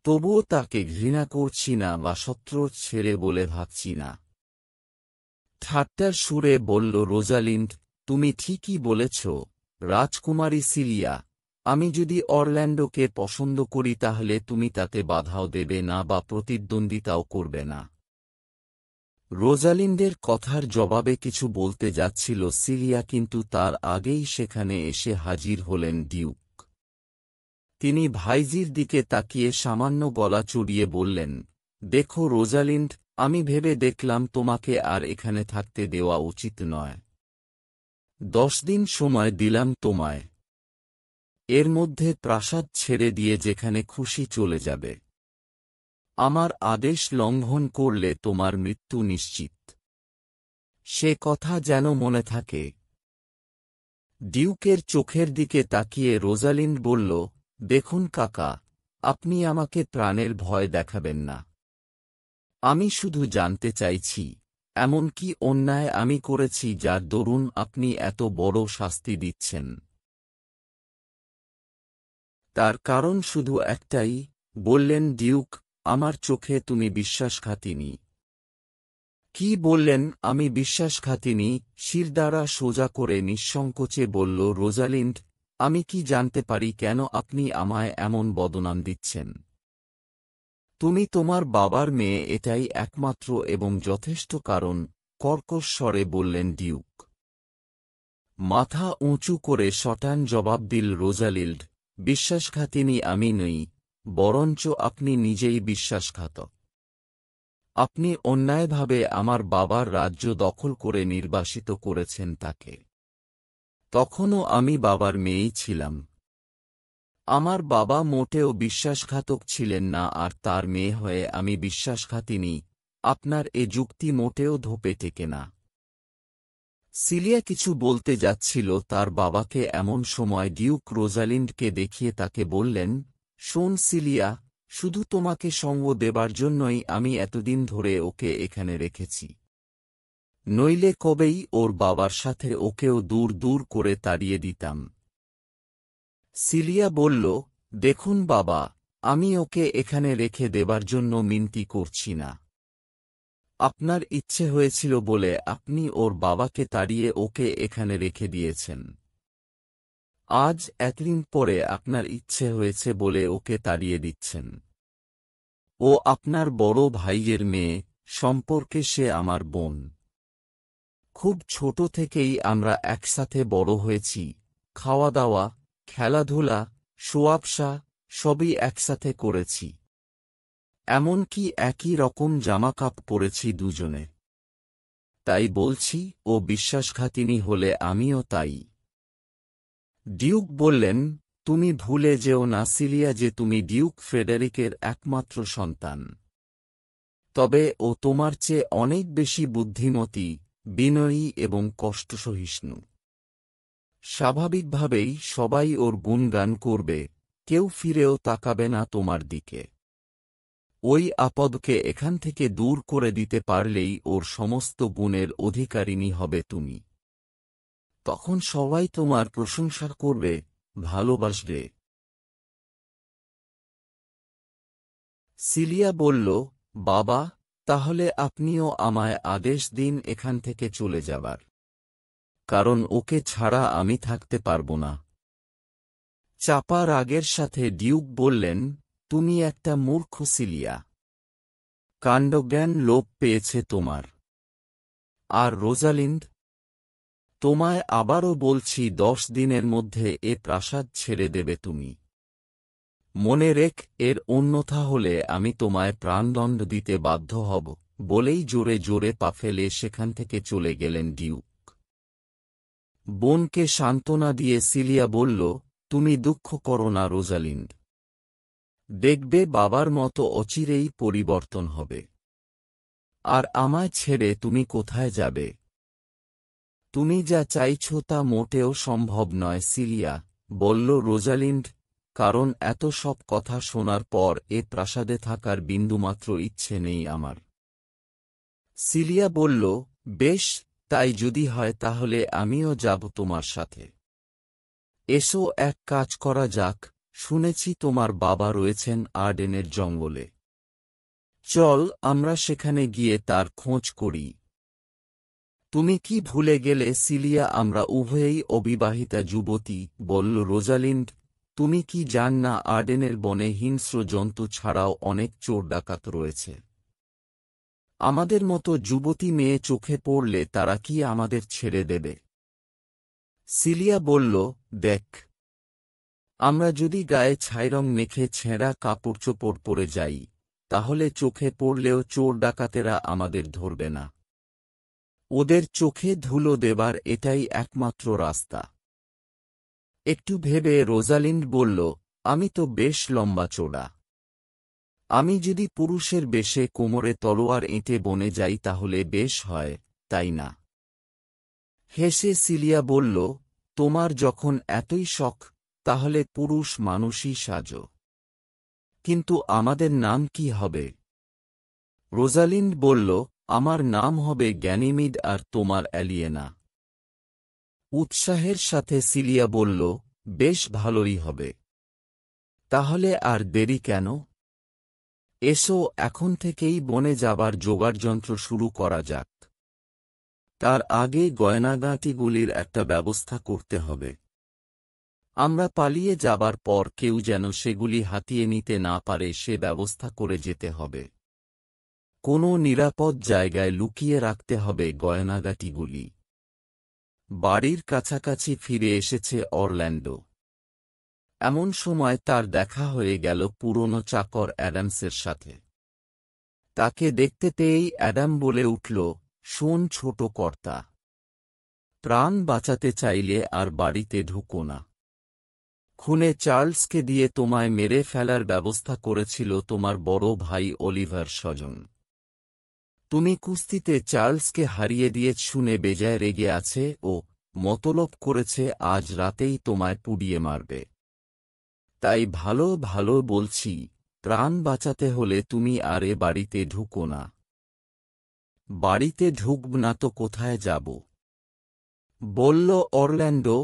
তবুও তাকে ঘৃণা করছি না বা শত্রুর ছেলে বলে ভাবছি না। ঠাট্টার সুরে বলল রোজালিন্ড, তুমি ঠিকই বলেছ রাজকুমারী সিলিয়া, আমি যদি অরল্যান্ডোকে পছন্দ করি তাহলে তুমি তাতে বাধাও দেবে না বা প্রতিদ্বন্দ্বিতাও করবে না। রোজালিন্ডের কথার জবাবে কিছু বলতে যাচ্ছিল সিলিয়া, কিন্তু তার আগেই সেখানে এসে হাজির হলেন ডিউক। তিনি ভাইজির দিকে তাকিয়ে সামান্য গলা চড়িয়ে বললেন, দেখো রোজালিন্ড, আমি ভেবে দেখলাম তোমাকে আর এখানে থাকতে দেওয়া উচিত নয়। 10 দিন সময় দিলাম তোমায়, এর মধ্যে প্রাসাদ ছেড়ে দিয়ে যেখানে খুশি চলে যাবে। আমার আদেশ লঙ্ঘন করলে তোমার মৃত্যু নিশ্চিত। সে কথা যেন মনে থাকে। ডিউকের চোখের দিকে তাকিয়ে রোজালিন্ড বলল, দেখুন কাকা, আপনি আমাকে প্রাণের ভয় দেখাবেন না। আমি শুধু জানতে চাইছি, এমন কি অন্যায় আমি করেছি যার দরুন আপনি এত বড় শাস্তি দিচ্ছেন? তার কারণ শুধু একটাই, বললেন ডিউক, আমার চোখে তুমি বিশ্বাসঘাতিনী। কি বললেন আমি বিশ্বাসঘাতিনী? শিরদাঁড়া সোজা করে নিঃসংকোচে বলল রোজালিন্ড, আমি কি জানতে পারি কেন আপনি আমায় এমন বদনাম দিচ্ছেন? তুমি তোমার বাবার মেয়ে, এটাই একমাত্র এবং যথেষ্ট কারণ, কর্কশ স্বরে বললেন ডিউক। মাথা উঁচু করে শটান জবাব দিল রোজালিন্ড, বিশ্বাসঘাতিনী আমি নই, বরঞ্চ আপনি নিজেই বিশ্বাসঘাতক। আপনি অন্যায়ভাবে আমার বাবার রাজ্য দখল করে নির্বাসিত করেছেন তাকে। তখনও আমি বাবার মেয়েই ছিলাম। আমার বাবা মোটেও বিশ্বাসঘাতক ছিলেন না, আর তার মেয়ে হয়ে আমি বিশ্বাসঘাতিনী, আপনার এ যুক্তি মোটেও ধোপে টেকে না। সিলিয়া কিছু বলতে যাচ্ছিল তার বাবাকে, এমন সময় ডিউক রোজালিন্ডকে দেখিয়ে তাকে বললেন, শোন সিলিয়া, শুধু তোমাকে সঙ্গ দেবার জন্যই আমি এতদিন ধরে ওকে এখানে রেখেছি, নইলে কবেই ওর বাবার সাথে ওকেও দূর দূর করে তাড়িয়ে দিতাম। সিলিয়া বলল, দেখুন বাবা, আমি ওকে এখানে রেখে দেবার জন্য মিনতি করছি না। আপনার ইচ্ছে হয়েছিল বলে আপনি ওর বাবাকে তাড়িয়ে ওকে এখানে রেখে দিয়েছেন। আজ এতদিন পরে আপনার ইচ্ছে হয়েছে বলে ওকে তাড়িয়ে দিচ্ছেন। ও আপনার বড় ভাইয়ের মেয়ে, সম্পর্কে সে আমার বোন। খুব ছোট থেকেই আমরা একসাথে বড় হয়েছি, খাওয়া দাওয়া, খেলাধুলা, শোয়াবসা সবই একসাথে করেছি। এমনকি একই রকম জামাকাপড় পরেছি দুজনে। তাই বলছি, ও বিশ্বাসঘাতিনী হলে আমিও তাই। ডিউক বললেন, তুমি ভুলে যেও না সিলিয়া যে তুমি ডিউক ফ্রেডেরিকের একমাত্র সন্তান। তবে ও তোমার চেয়ে অনেক বেশি বুদ্ধিমতী, বিনয়ী এবং কষ্টসহিষ্ণু। স্বাভাবিকভাবেই সবাই ওর গুণগান করবে, কেউ ফিরেও তাকাবে না তোমার দিকে। ওই আপদকে এখান থেকে দূর করে দিতে পারলেই ওর সমস্ত গুণের অধিকারিণী হবে তুমি। তখন সবাই তোমার প্রশংসা করবে, ভালোবাসবে। সিলিয়া বলল, বাবা, তাহলে আপনিও আমায় আদেশ দিন এখান থেকে চলে যাবার। কারণ ওকে ছাড়া আমি থাকতে পারব না। চাপা রাগের সাথে ডিউক বললেন, তুমি একটা মূর্খ সিলিয়া। কাণ্ডজ্ঞান লোপ পেয়েছে তোমার। আর রোজালিন্ড, তোমায় আবারও বলছি 10 দিনের মধ্যে এ প্রাসাদ ছেড়ে দেবে তুমি। মনে রেখ, এর অন্যথা হলে আমি তোমায় প্রাণদণ্ড দিতে বাধ্য হব। বলেই জোরে জোরে পা ফেলে সেখান থেকে চলে গেলেন ডিউক। বোনকে সান্ত্বনা দিয়ে সিলিয়া বলল, তুমি দুঃখ করো না রোজালিন্ড। দেখবে বাবার মতো অচিরেই পরিবর্তন হবে। আর আমায় ছেড়ে তুমি কোথায় যাবে? তুমি যা চাইছ তা মোটেও সম্ভব নয় সিলিয়া, বলল রোজালিন্ড, কারণ এত সব কথা শোনার পর এ প্রাসাদে থাকার বিন্দুমাত্র ইচ্ছে নেই আমার। সিলিয়া বলল, বেশ, তাই যদি হয় তাহলে আমিও যাব তোমার সাথে। এসো এক কাজ করা যাক, শুনেছি তোমার বাবা রয়েছেন আর্ডেনের জঙ্গলে। চল আমরা সেখানে গিয়ে তার খোঁজ করি। তুমি কি ভুলে গেলে সিলিয়া আমরা উভয়েই অবিবাহিতা যুবতী, বলল রোজালিন্ড। তুমি কি জান না আর্ডেনের বনে হিংস্র জন্তু ছাড়াও অনেক চোর ডাকাত রয়েছে? আমাদের মতো যুবতী মেয়ে চোখে পড়লে তারা কি আমাদের ছেড়ে দেবে? সিলিয়া বলল, দেখ, আমরা যদি গায়ে ছাইরং মেখে ছেঁড়া কাপড়চোপড় পরে যাই, তাহলে চোখে পড়লেও চোর ডাকাতেরা আমাদের ধরবে না। ওদের চোখে ধুলো দেবার এটাই একমাত্র রাস্তা। একটু ভেবে রোজালিন্ড বলল, আমি তো বেশ লম্বা চোড়া। আমি যদি পুরুষের বেশে কোমরে তলোয়ার এঁটে বনে যাই তাহলে বেশ হয়, তাই না? হেসে সিলিয়া বলল, তোমার যখন এতই শখ, তাহলে পুরুষ মানুষই সাজো। কিন্তু আমাদের নাম কি হবে? রোজালিন্ড বলল, আমার নাম হবে গ্যানিমিড আর তোমার অ্যালিয়েনা। উৎসাহের সাথে সিলিয়া বলল, বেশ ভালোই হবে। তাহলে আর দেরি কেন? এসো এখন থেকেই বনে যাবার জোগাড়যন্ত্র শুরু করা যাক। তার আগে গয়নাগাঁটিগুলির একটা ব্যবস্থা করতে হবে। আমরা পালিয়ে যাবার পর কেউ যেন সেগুলি হাতিয়ে নিতে না পারে সে ব্যবস্থা করে যেতে হবে। কোনো নিরাপদ জায়গায় লুকিয়ে রাখতে হবে গয়নাগাঁটিগুলি। বাড়ির কাছাকাছি ফিরে এসেছে অরল্যান্ডো। এমন সময় তার দেখা হয়ে গেল পুরনো চাকর অ্যাডামসের সাথে। তাকে দেখতে পেয়েই অ্যাডাম বলে উঠল, শোন ছোট কর্তা, প্রাণ বাঁচাতে চাইলে আর বাড়িতে ঢুকো না। খুনে চার্লসকে দিয়ে তোমায় মেরে ফেলার ব্যবস্থা করেছিল তোমার বড় ভাই অলিভার স্বজন। তুমি কুস্তিতে চার্লসকে হারিয়ে দিয়ে শুনে বেজায় রেগে আছে ও মতলব করেছে আজ রাতেই তোমায় পুড়িয়ে মারবে। তাই ভালো ভালো বলছি, প্রাণ বাঁচাতে হলে তুমি আর এ বাড়িতে ঢুকো না। বাড়িতে ঢুকব না তো কোথায় যাব? বলল অরল্যান্ডো।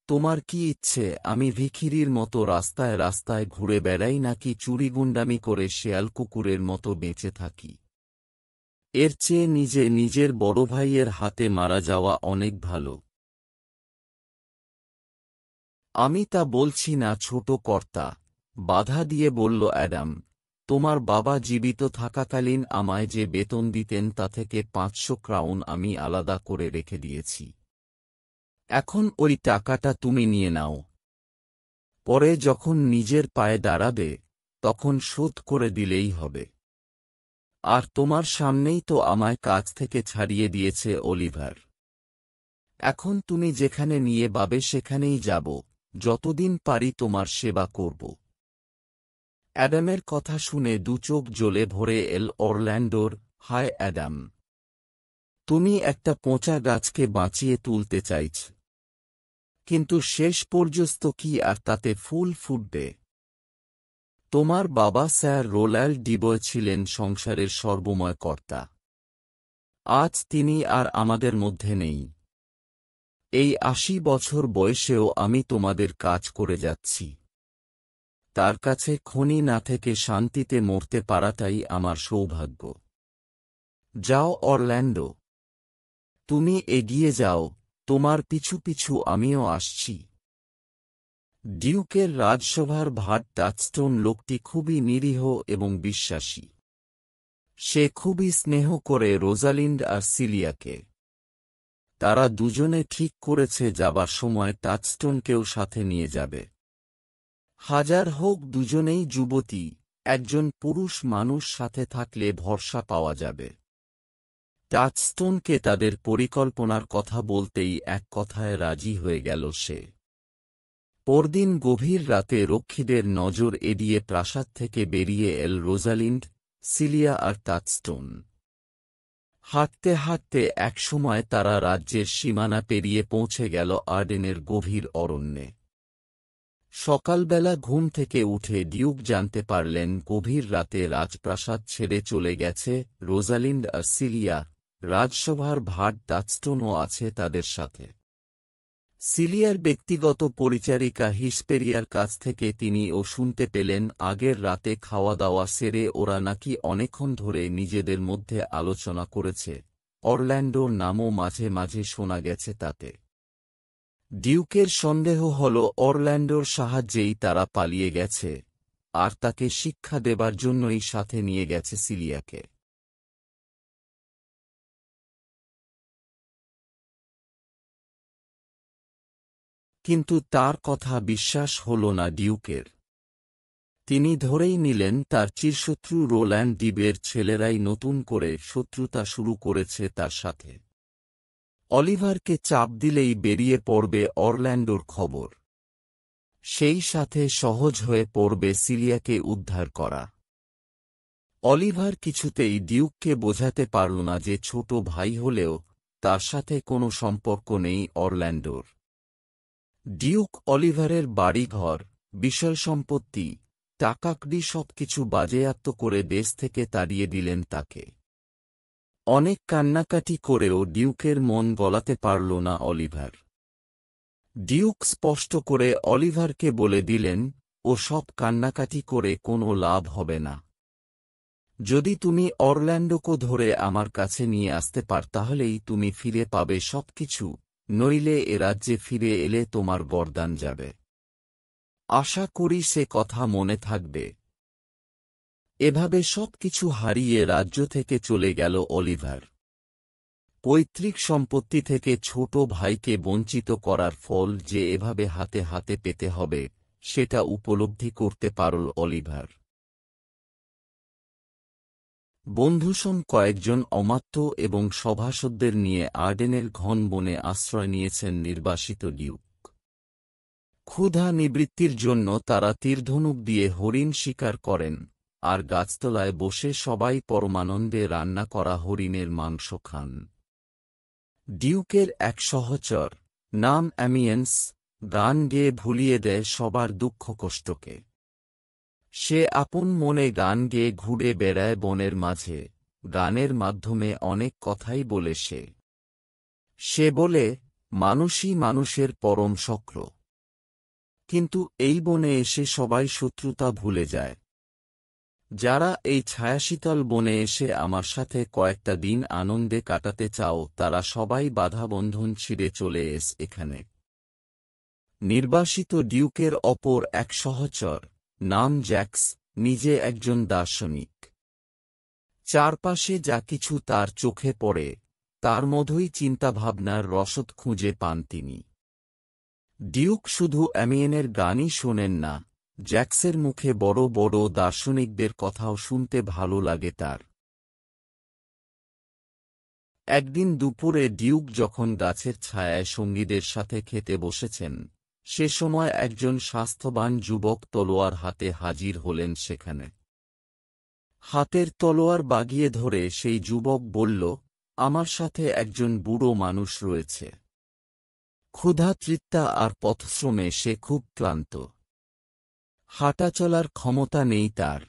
তোমার কি ইচ্ছে আমি ভিখিরির মতো রাস্তায় রাস্তায় ঘুরে বেড়াই নাকি চুরিগুন্ডামি করে শেয়াল কুকুরের মতো বেঁচে থাকি? এর চেয়ে নিজের বড় ভাইয়ের হাতে মারা যাওয়া অনেক ভালো। আমি তা বলছি না ছোট কর্তা, বাধা দিয়ে বলল অ্যাডাম। তোমার বাবা জীবিত থাকাকালীন আমায় যে বেতন দিতেন তা থেকে 500 ক্রাউন আমি আলাদা করে রেখে দিয়েছি। এখন ওই টাকাটা তুমি নিয়ে নাও। পরে যখন নিজের পায়ে দাঁড়াবে তখন শোধ করে দিলেই হবে। আর তোমার সামনেই তো আমায় কাজ থেকে ছাড়িয়ে দিয়েছে অলিভার। এখন তুমি যেখানে নিয়ে যাবে সেখানেই যাব, যতদিন পারি তোমার সেবা করব। অ্যাডামের কথা শুনে দু চোখ জ্বলে ভরে এল অরল্যান্ডোর। হায় অ্যাডাম, তুমি একটা পচা গাছকে বাঁচিয়ে তুলতে চাইছ, কিন্তু শেষ পর্যন্ত কি আর তাতে ফুল ফুটবে? তোমার বাবা স্যার রোল্যান্ড ডিবয় ছিলেন সংসারের সর্বময় কর্তা। আজ তিনি আর আমাদের মধ্যে নেই। এই 80 বছর বয়সেও আমি তোমাদের কাজ করে যাচ্ছি। তার কাছে খনি না থেকে শান্তিতে মরতে পারাটাই আমার সৌভাগ্য। যাও অরল্যান্ডো, তুমি এগিয়ে যাও, তোমার পিছু পিছু আমিও আসছি। ডিউকের রাজসভার ভাট টাচস্টোন লোকটি খুবই নিরীহ এবং বিশ্বাসী। সে খুবই স্নেহ করে রোজালিন্ড আর সিলিয়াকে। তারা দুজনে ঠিক করেছে যাবার সময় টাচস্টোনকেও সাথে নিয়ে যাবে। হাজার হোক দুজনেই যুবতী, একজন পুরুষ মানুষ সাথে থাকলে ভরসা পাওয়া যাবে। টাচস্টোনকে তাদের পরিকল্পনার কথা বলতেই এক কথায় রাজি হয়ে গেল সে। পরদিন গভীর রাতে রক্ষীদের নজর এড়িয়ে প্রাসাদ থেকে বেরিয়ে এল রোজালিন্ড, সিলিয়া আর টাচস্টোন। হাঁটতে হাঁটতে একসময় তারা রাজ্যের সীমানা পেরিয়ে পৌঁছে গেল আর্ডেনের গভীর অরণ্যে। সকালবেলা ঘুম থেকে উঠে ডিউক জানতে পারলেন গভীর রাতে রাজপ্রাসাদ ছেড়ে চলে গেছে রোজালিন্ড আর সিলিয়া। রাজসভার ভাট টাচস্টোনও আছে তাদের সাথে। সিলিয়ার ব্যক্তিগত পরিচারিকা হিসপেরিয়ার কাছ থেকে তিনিও শুনতে পেলেন আগের রাতে খাওয়া দাওয়া সেরে ওরা নাকি অনেকক্ষণ ধরে নিজেদের মধ্যে আলোচনা করেছে। অরল্যান্ডোর নামও মাঝে মাঝে শোনা গেছে তাতে। ডিউকের সন্দেহ হল অরল্যান্ডোর সাহায্যেই তারা পালিয়ে গেছে, আর তাকে শিক্ষা দেবার জন্যই সাথে নিয়ে গেছে সিলিয়াকে। কিন্তু তার কথা বিশ্বাস হল না ডিউকের। তিনি ধরেই নিলেন তার চিরশত্রু রোল্যান্ড ডিবের ছেলেরাই নতুন করে শত্রুতা শুরু করেছে তার সাথে। অলিভারকে চাপ দিলেই বেরিয়ে পড়বে অরল্যান্ডোর খবর। সেই সাথে সহজ হয়ে পড়বে সিলিয়াকে উদ্ধার করা। অলিভার কিছুতেই ডিউককে বোঝাতে পারল না যে ছোট ভাই হলেও তার সাথে কোনো সম্পর্ক নেই অরল্যান্ডোর। ডিউক অলিভারের বাড়িঘর, বিষয় সম্পত্তি, টাকাকড়ি সবকিছু বাজেয়াপ্ত করে দেশ থেকে তাড়িয়ে দিলেন তাকে। অনেক কান্নাকাটি করেও ডিউকের মন গলাতে পারল না অলিভার। ডিউক স্পষ্ট করে অলিভারকে বলে দিলেন, ও সব কান্নাকাটি করে কোনো লাভ হবে না। যদি তুমি অরল্যান্ডোকে ধরে আমার কাছে নিয়ে আসতে পার তাহলেই তুমি ফিরে পাবে সবকিছু, নইলে এ রাজ্যে ফিরে এলে তোমার গর্দান যাবে। আশা করি সে কথা মনে থাকবে। এভাবে সবকিছু হারিয়ে রাজ্য থেকে চলে গেল অলিভার। পৈতৃক সম্পত্তি থেকে ছোট ভাইকে বঞ্চিত করার ফল যে এভাবে হাতে হাতে পেতে হবে সেটা উপলব্ধি করতে পারল অলিভার। বন্ধুসম কয়েকজন অমাত্য এবং সভাসদদের নিয়ে আর্ডেনের ঘন বনে আশ্রয় নিয়েছেন নির্বাসিত ডিউক। ক্ষুধা নিবৃত্তির জন্য তারা তীরধনুক দিয়ে হরিণ শিকার করেন, আর গাছতলায় বসে সবাই পরমানন্দে রান্না করা হরিণের মাংস খান। ডিউকের এক সহচর, নাম অ্যামিয়েন্স, গান গেয়ে ভুলিয়ে দেয় সবার দুঃখ কষ্টকে। সে আপন মনে গান গেয়ে ঘুরে বেড়ায় বনের মাঝে, গানের মাধ্যমে অনেক কথাই বলে সে বলে, মানুষই মানুষের পরম শক্র। কিন্তু এই বনে এসে সবাই শত্রুতা ভুলে যায়। যারা এই ছায়াশীতল বনে এসে আমার সাথে কয়েকটা দিন আনন্দে কাটাতে চাও তারা সবাই বাধাবন্ধন ছিঁড়ে চলে এখানে। নির্বাসিত ডিউকের অপর এক সহচর, নাম জ্যাক্স, নিজে একজন দার্শনিক। চারপাশে যা কিছু তার চোখে পড়ে তার মধ্যেই চিন্তাভাবনার রসদ খুঁজে পান তিনি। ডিউক শুধু অ্যামিয়েনের গানই শোনেন না, জ্যাক্সের মুখে বড় বড় দার্শনিকদের কথাও শুনতে ভালো লাগে তার। একদিন দুপুরে ডিউক যখন গাছের ছায়ায় সঙ্গীদের সাথে খেতে বসেছেন, সে সময় একজন স্বাস্থ্যবান যুবক তলোয়ার হাতে হাজির হলেন সেখানে। হাতের তলোয়ার বাগিয়ে ধরে সেই যুবক বলল, আমার সাথে একজন বুড়ো মানুষ রয়েছে। ক্ষুধা তৃপ্তা আর পথশ্রমে সে খুব ক্লান্ত। হাঁটা চলার ক্ষমতা নেই তার।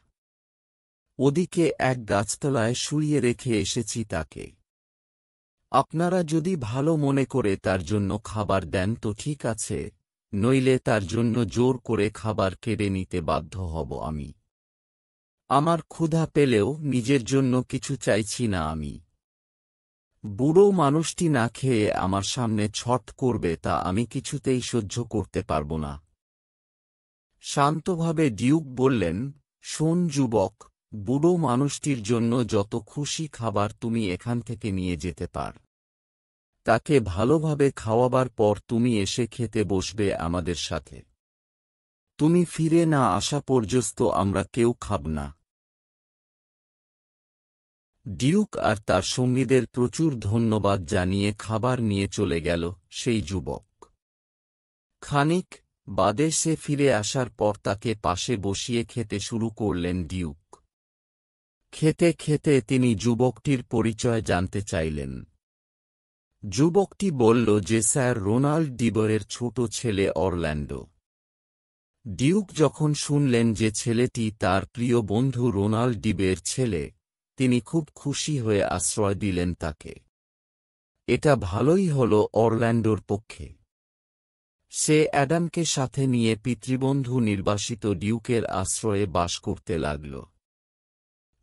ওদিকে এক গাছতলায় শুইয়ে রেখে এসেছি তাকে। আপনারা যদি ভালো মনে করে তার জন্য খাবার দেন তো ঠিক আছে, নইলে তার জন্য জোর করে খাবার কেড়ে নিতে বাধ্য হব আমি। আমার ক্ষুধা পেলেও নিজের জন্য কিছু চাইছি না আমি। বুড়ো মানুষটি না খেয়ে আমার সামনে ছট করবে তা আমি কিছুতেই সহ্য করতে পারব না। শান্তভাবে ডিউক বললেন, শোন যুবক, বুড়ো মানুষটির জন্য যত খুশি খাবার তুমি এখান থেকে নিয়ে যেতে পার। তাকে ভালোভাবে খাওয়াবার পর তুমি এসে খেতে বসবে আমাদের সাথে। তুমি ফিরে না আসা পর্যন্ত আমরা কেউ খাব না। ডিউক আর তার সঙ্গীদের প্রচুর ধন্যবাদ জানিয়ে খাবার নিয়ে চলে গেল সেই যুবক। খানিক বাদে সে ফিরে আসার পর তাকে পাশে বসিয়ে খেতে শুরু করলেন ডিউক। খেতে খেতে তিনি যুবকটির পরিচয় জানতে চাইলেন। যুবকটি বলল যে স্যার রোনাল্ড ডিবরের ছোট ছেলে অরল্যান্ডো। ডিউক যখন শুনলেন যে ছেলেটি তার প্রিয় বন্ধু রোনাল্ড ডিবের ছেলে, তিনি খুব খুশি হয়ে আশ্রয় দিলেন তাকে। এটা ভালোই হল অরল্যান্ডোর পক্ষে। সে অ্যাডামকে সাথে নিয়ে পিতৃবন্ধু নির্বাসিত ডিউকের আশ্রয়ে বাস করতে লাগল।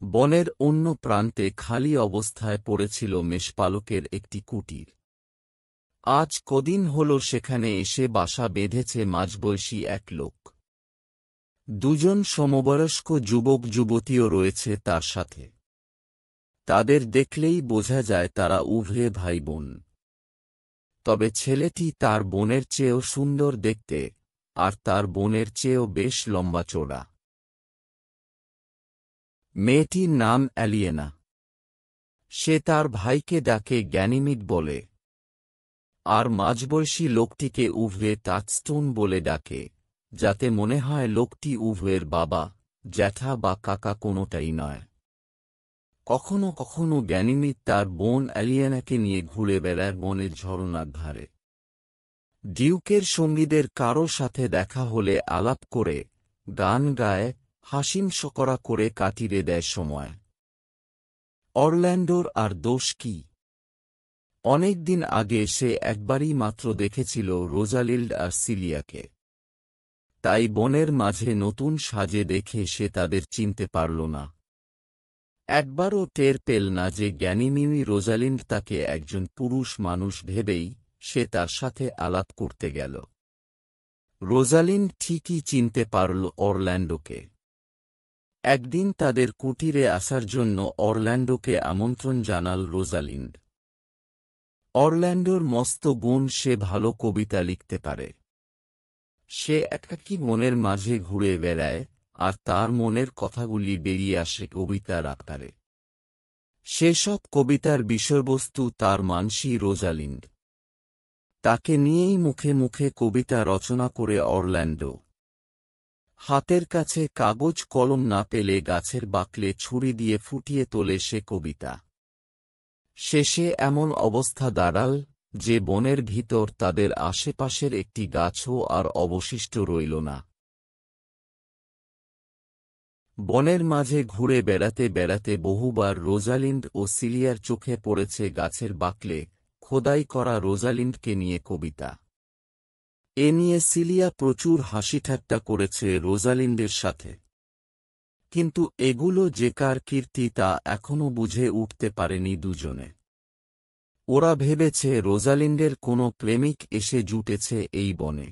বনের অন্য প্রান্তে খালি অবস্থায় পড়েছিল মেষপালকের একটি কুটির। আজ কদিন হল সেখানে এসে বাসা বেঁধেছে মাঝবয়সী এক লোক। দুজন সমবয়স্ক যুবক যুবতীও রয়েছে তার সাথে। তাদের দেখলেই বোঝা যায় তারা উভয়ে ভাই বোন। তবে ছেলেটি তার বোনের চেয়েও সুন্দর দেখতে, আর তার বোনের চেয়েও বেশ লম্বা চওড়া। মেয়েটির নাম অ্যালিয়েনা। সে তার ভাইকে ডাকে গ্যানিমিড বলে, আর মাঝবয়সী লোকটিকে উভয়ে টাচস্টোন বলে ডাকে, যাতে মনে হয় লোকটি উভয়ের বাবা, জ্যাঠা বা কাকা কোনোটাই নয়। কখনো কখনো গ্যানিমিড তার বোন অ্যালিয়েনাকে নিয়ে ঘুরে বেড়ায় বনের ঝরনার ধারে। ডিউকের সঙ্গীদের কারো সাথে দেখা হলে আলাপ করে, গান গায়, হাসিমশকরা করে কাটিয়ে দেয় সময়। অরল্যান্ডোর আর দোষ কি? অনেক দিন আগে সে একবারই মাত্র দেখেছিল রোজালিন্ড আর সিলিয়াকে। তাই বনের মাঝে নতুন সাজে দেখে সে তাদের চিনতে পারল না। একবারও টের পেল না যে জ্ঞানীমিমি রোজালিন্ড তাকে একজন পুরুষ মানুষ ভেবেই সে তার সাথে আলাপ করতে গেল। রোজালিন্ড ঠিকই চিনতে পারল অরল্যান্ডোকে। একদিন তাদের কুটিরে আসার জন্য অরল্যান্ডোকে আমন্ত্রণ জানাল রোজালিন্ড। অরল্যান্ডোর মস্ত গুণ, সে ভালো কবিতা লিখতে পারে। সে একাকী মনের মাঝে ঘুরে বেড়ায়, আর তার মনের কথাগুলি বেরিয়ে আসে কবিতার আকারে। সেসব কবিতার বিষয়বস্তু তার মানসী রোজালিন্ড। তাকে নিয়েই মুখে মুখে কবিতা রচনা করে অরল্যান্ডো। হাতের কাছে কাগজ কলম না পেলে গাছের বাকলে ছুরি দিয়ে ফুটিয়ে তোলে সে কবিতা। শেষে এমন অবস্থা দাঁড়াল যে বনের ভিতর তাদের আশেপাশের একটি গাছও আর অবশিষ্ট রইল না। বনের মাঝে ঘুরে বেড়াতে বেড়াতে বহুবার রোজালিন্ড ও সিলিয়ার চোখে পড়েছে গাছের বাকলে খোদাই করা রোজালিন্ডকে নিয়ে কবিতা। এ নিয়ে সিলিয়া প্রচুর হাসিঠাট্টা করেছে রোজালিন্ডের সাথে। কিন্তু এগুলো যে কার কীর্তি তা এখনও বুঝে উঠতে পারেনি দুজনে। ওরা ভেবেছে রোজালিন্ডের কোনো প্রেমিক এসে জুটেছে এই বনে।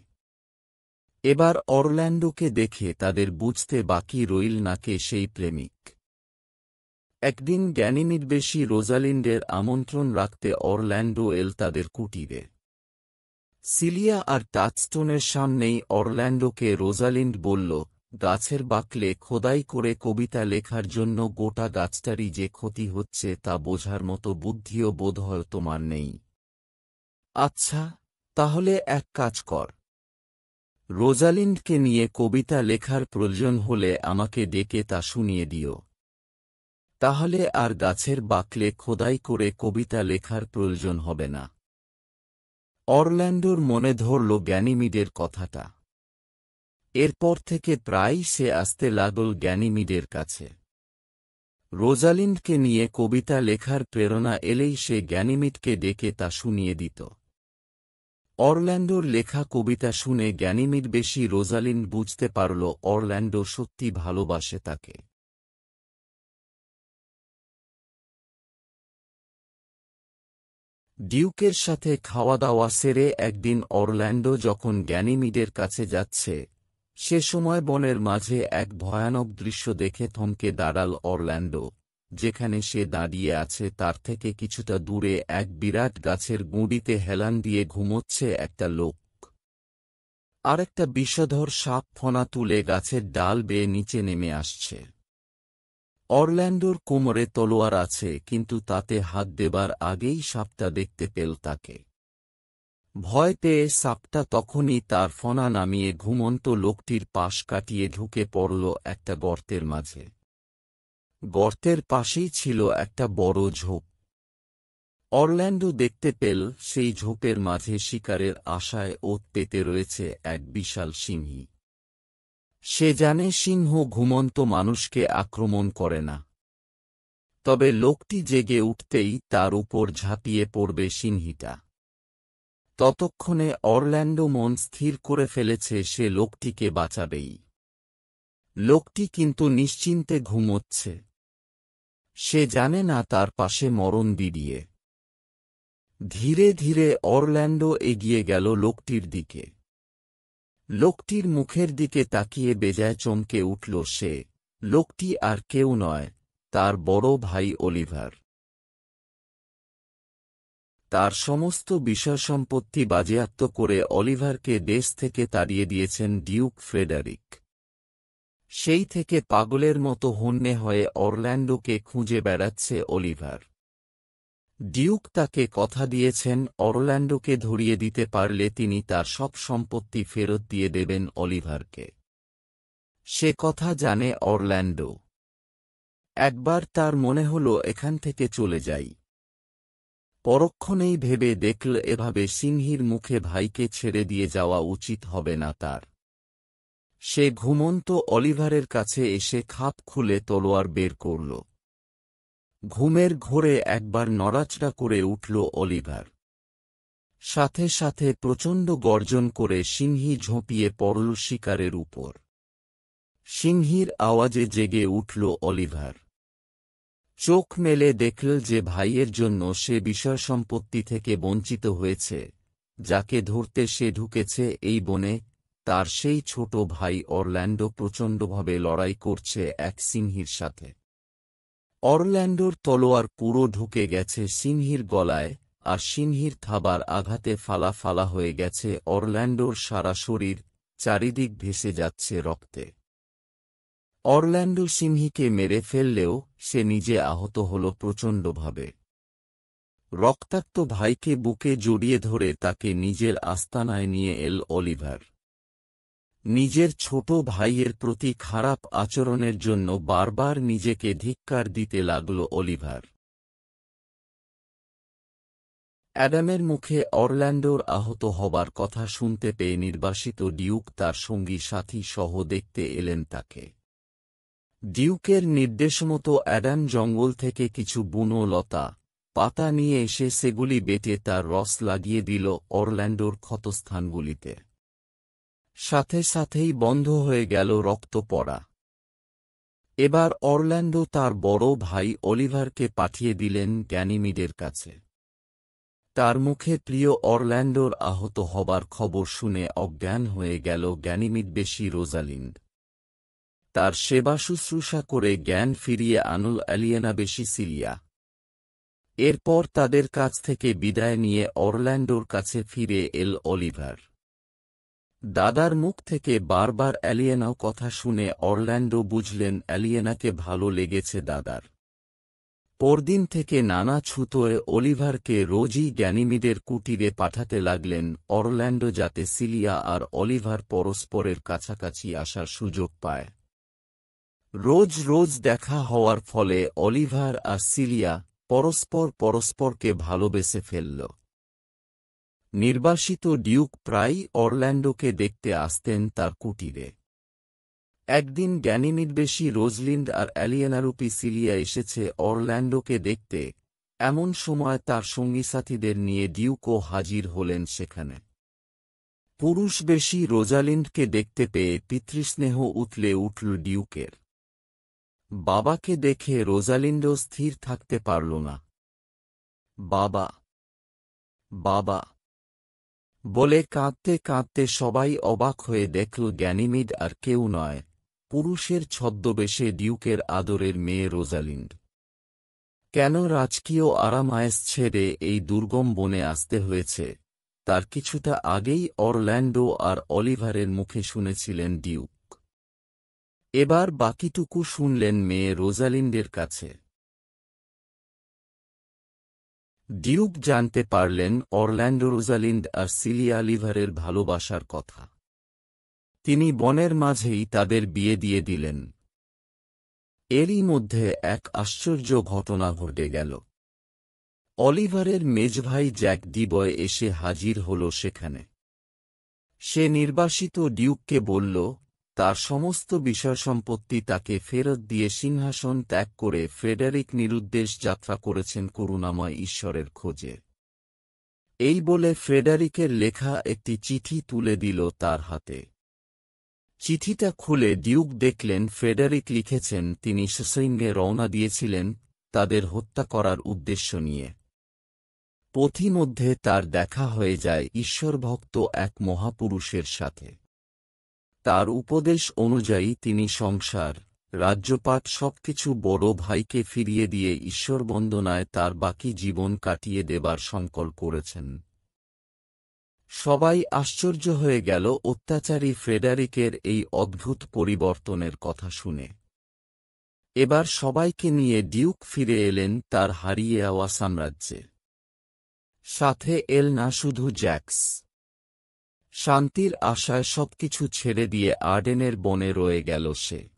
এবার অরল্যান্ডোকে দেখে তাদের বুঝতে বাকি রইল না কে সেই প্রেমিক। একদিন গ্যানিমিডবেশী রোজালিন্ডের আমন্ত্রণ রাখতে অরল্যান্ডো এল তাদের কুটিরে। সিলিয়া আর টাচস্টোনের সামনেই অরল্যান্ডোকে রোজালিন্ড বলল, গাছের বাকলে খোদাই করে কবিতা লেখার জন্য গোটা গাছটারই যে ক্ষতি হচ্ছে তা বোঝার মতো বুদ্ধিও বোধহয় তোমার নেই। আচ্ছা, তাহলে এক কাজ কর, রোজালিন্ডকে নিয়ে কবিতা লেখার প্রয়োজন হলে আমাকে ডেকে তা শুনিয়ে দিও। তাহলে আর গাছের বাকলে খোদাই করে কবিতা লেখার প্রয়োজন হবে না। অরল্যান্ডোর মনে ধরল গ্যানিমিডের কথাটা। এরপর থেকে প্রায়ই সে আসতে লাগল গ্যানিমিডের কাছে। রোজালিন্ডকে নিয়ে কবিতা লেখার প্রেরণা এলেই সে গ্যানিমিডকে ডেকে তা শুনিয়ে দিত। অরল্যান্ডোর লেখা কবিতা শুনে গ্যানিমিডবেশী রোজালিন্ড বুঝতে পারল অরল্যান্ডো সত্যি ভালোবাসে তাকে। ডিউকের সাথে খাওয়া দাওয়া সেরে একদিন অরল্যান্ডো যখন গ্যানিমিডের কাছে যাচ্ছে, সে সময় বনের মাঝে এক ভয়ানক দৃশ্য দেখে থমকে দাঁড়াল অরল্যান্ডো। যেখানে সে দাঁড়িয়ে আছে তার থেকে কিছুটা দূরে এক বিরাট গাছের গুঁড়িতে হেলান দিয়ে ঘুমোচ্ছে একটা লোক। আর একটা বিষধর সাপ ফনা তুলে গাছের ডাল বেয়ে নিচে নেমে আসছে। অরল্যান্ডোর কোমরে তলোয়ার আছে, কিন্তু তাতে হাত দেবার আগেই সাপটা দেখতে পেল তাকে। ভয় পেয়ে সাপটা তখনই তার ফনা নামিয়ে ঘুমন্ত লোকটির পাশ কাটিয়ে ঢুকে পড়ল একটা গর্তের মাঝে। গর্তের পাশেই ছিল একটা বড় ঝোপ। অরল্যান্ডো দেখতে পেল সেই ঝোপের মাঝে শিকারের আশায় ওত পেতে রয়েছে এক বিশাল সিংহী। সে জানে সিংহ ঘুমন্ত মানুষকে আক্রমণ করে না, তবে লোকটি জেগে উঠতেই তার উপর ঝাঁপিয়ে পড়বে সিংহীটা। ততক্ষণে অরল্যান্ডো মন স্থির করে ফেলেছে সে লোকটিকে বাঁচাবেই। লোকটি কিন্তু নিশ্চিন্তে ঘুমোচ্ছে, সে জানে না তার পাশে মরণ দিদিয়ে। ধীরে ধীরে অরল্যান্ডো এগিয়ে গেল লোকটির দিকে। লোকটির মুখের দিকে তাকিয়ে বেজায় চমকে উঠল সে। লোকটি আর কেউ নয়, তার বড় ভাই অলিভার। তার সমস্ত বিষয়সম্পত্তি বাজেয়াপ্ত করে অলিভারকে দেশ থেকে তাড়িয়ে দিয়েছেন ডিউক ফ্রেডারিক। সেই থেকে পাগলের মতো হন্যে হয়ে অরল্যান্ডোকে খুঁজে বেড়াচ্ছে অলিভার। ডিউক তাকে কথা দিয়েছেন অরল্যান্ডোকে ধরিয়ে দিতে পারলে তিনি তার সব সম্পত্তি ফেরত দিয়ে দেবেন অলিভারকে। সে কথা জানে অরল্যান্ডো। একবার তার মনে হল এখান থেকে চলে যাই। পরক্ষণেই ভেবে দেখল এভাবে সিংহীর মুখে ভাইকে ছেড়ে দিয়ে যাওয়া উচিত হবে না তার। সে ঘুমন্ত অলিভারের কাছে এসে খাপ খুলে তলোয়ার বের করল। ঘুমের ঘোরে একবার নড়াচড়া করে উঠল অলিভার। সাথে সাথে প্রচণ্ড গর্জন করে সিংহী ঝোঁপিয়ে পড়ল শিকারের উপর। সিংহীর আওয়াজে জেগে উঠল অলিভার। চোখ মেলে দেখল যে ভাইয়ের জন্য সে বিষয়সম্পত্তি থেকে বঞ্চিত হয়েছে। যাকে ধরতে সে ঢুকেছে এই বনে, তার সেই ছোট ভাই অরল্যান্ডো প্রচণ্ডভাবে লড়াই করছে এক সিংহীর সাথে। অরল্যান্ডোর তলোয়ার পুরো ঢুকে গেছে সিংহীর গলায়, আর সিংহীর থাবার আঘাতে ফালা ফালা হয়ে গেছে অরল্যান্ডোর সারা শরীর, চারিদিক ভেসে যাচ্ছে রক্তে। অরল্যান্ডো সিংহীকে মেরে ফেললেও সে নিজে আহত হল প্রচণ্ডভাবে। রক্তাক্ত ভাইকে বুকে জড়িয়ে ধরে তাকে নিজের আস্তানায় নিয়ে এল অলিভার। নিজের ছোট ভাইয়ের প্রতি খারাপ আচরণের জন্য বারবার নিজেকে ধিক্কার দিতে লাগল অলিভার। অ্যাডামের মুখে অরল্যান্ডোর আহত হবার কথা শুনতে পেয়ে নির্বাসিত ডিউক তার সঙ্গী সাথী সহ দেখতে এলেন তাকে। ডিউকের নির্দেশমতো অ্যাডাম জঙ্গল থেকে কিছু বুনো লতা পাতা নিয়ে এসে সেগুলি বেটে তার রস লাগিয়ে দিল অরল্যান্ডোর ক্ষতস্থানগুলিতে। সাথে সাথেই বন্ধ হয়ে গেল রক্ত পড়া। এবার অরল্যান্ডো তার বড় ভাই অলিভারকে পাঠিয়ে দিলেন গ্যানিমিডের কাছে। তার মুখে প্রিয় অরল্যান্ডোর আহত হবার খবর শুনে অজ্ঞান হয়ে গেল গ্যানিমিড বেশি রোজালিন্ড। তার সেবা শুশ্রূষা করে জ্ঞান ফিরিয়ে আনল অ্যালিয়েনা বেশি সিলিয়া। এরপর তাদের কাছ থেকে বিদায় নিয়ে অরল্যান্ডোর কাছে ফিরে এল অলিভার। দাদার মুখ থেকে বারবার অ্যালিয়েনাও কথা শুনে অরল্যান্ডো বুঝলেন অ্যালিয়েনাকে ভালো লেগেছে দাদার। পরদিন থেকে নানা ছুতোয় অলিভারকে রোজই গ্যানিমিডের কুটিরে পাঠাতে লাগলেন অরল্যান্ডো, যাতে সিলিয়া আর অলিভার পরস্পরের কাছাকাছি আসার সুযোগ পায়। রোজ রোজ দেখা হওয়ার ফলে অলিভার আর সিলিয়া পরস্পরকে ভালোবেসে ফেলল। নির্বাসিত ডিউক প্রায়ই অরল্যান্ডোকে দেখতে আসতেন তার কুটিরে। একদিন গ্যানিমিডবেশী রোজলিন্ড আর অ্যালিয়েনারূপী সিলিয়া এসেছে অরল্যান্ডোকে দেখতে। এমন সময় তার সঙ্গী সাথীদের নিয়ে ডিউকও হাজির হলেন সেখানে। পুরুষবেশী রোজালিন্ডকে দেখতে পেয়ে পিতৃস্নেহ উতলে উঠল ডিউকের। বাবাকে দেখে রোজালিন্ডও স্থির থাকতে পারল না। বাবা, বাবা বলে কাঁদতে কাঁদতে সবাই অবাক হয়ে দেখল গ্যানিমিড আর কেউ নয়, পুরুষের ছদ্মবেশে ডিউকের আদরের মেয়ে রোজালিন্ড। কেন রাজকীয় আরামায়েস ছেড়ে এই দুর্গম বনে আসতে হয়েছে, তার কিছুটা আগেই অরল্যান্ডো আর অলিভারের মুখে শুনেছিলেন ডিউক। এবার বাকিটুকু শুনলেন মেয়ে রোজালিন্ডের কাছে। ডিউক জানতে পারলেন অরল্যান্ডো রোজালিন্ড আর সিলিয়া লিভারের ভালোবাসার কথা। তিনি বনের মাঝেই তাদের বিয়ে দিয়ে দিলেন। এরই মধ্যে এক আশ্চর্য ঘটনা ঘটে গেল। অলিভারের মেজভাই জ্যাক ডিবয় এসে হাজির হল সেখানে। সে নির্বাসিত ডিউককে বলল, তার সমস্ত বিষয়সম্পত্তি তাকে ফেরত দিয়ে সিংহাসন ত্যাগ করে ফ্রেডারিক নিরুদ্দেশ যাত্রা করেছেন করুণাময় ঈশ্বরের খোঁজে। এই বলে ফ্রেডারিকের লেখা একটি চিঠি তুলে দিল তার হাতে। চিঠিটা খুলে ডিউক দেখলেন ফ্রেডারিক লিখেছেন তিনি সেসইঙ্গে রওনা দিয়েছিলেন তাদের হত্যা করার উদ্দেশ্য নিয়ে। পথিমধ্যে তার দেখা হয়ে যায় ঈশ্বরভক্ত এক মহাপুরুষের সাথে। তার উপদেশ অনুযায়ী তিনি সংসার, রাজ্যপাট সবকিছু বড় ভাইকে ফিরিয়ে দিয়ে ঈশ্বরবন্দনায় তার বাকি জীবন কাটিয়ে দেবার সংকল্প করেছেন। সবাই আশ্চর্য হয়ে গেল অত্যাচারী ফ্রেডারিকের এই অদ্ভুত পরিবর্তনের কথা শুনে। এবার সবাইকে নিয়ে ডিউক ফিরে এলেন তার হারিয়ে যাওয়া সাম্রাজ্যে। সাথে এল না শুধু জ্যাক্স। শান্তির আশায় সবকিছু ছেড়ে দিয়ে আর্ডেনের বনে রয়ে গেল সে।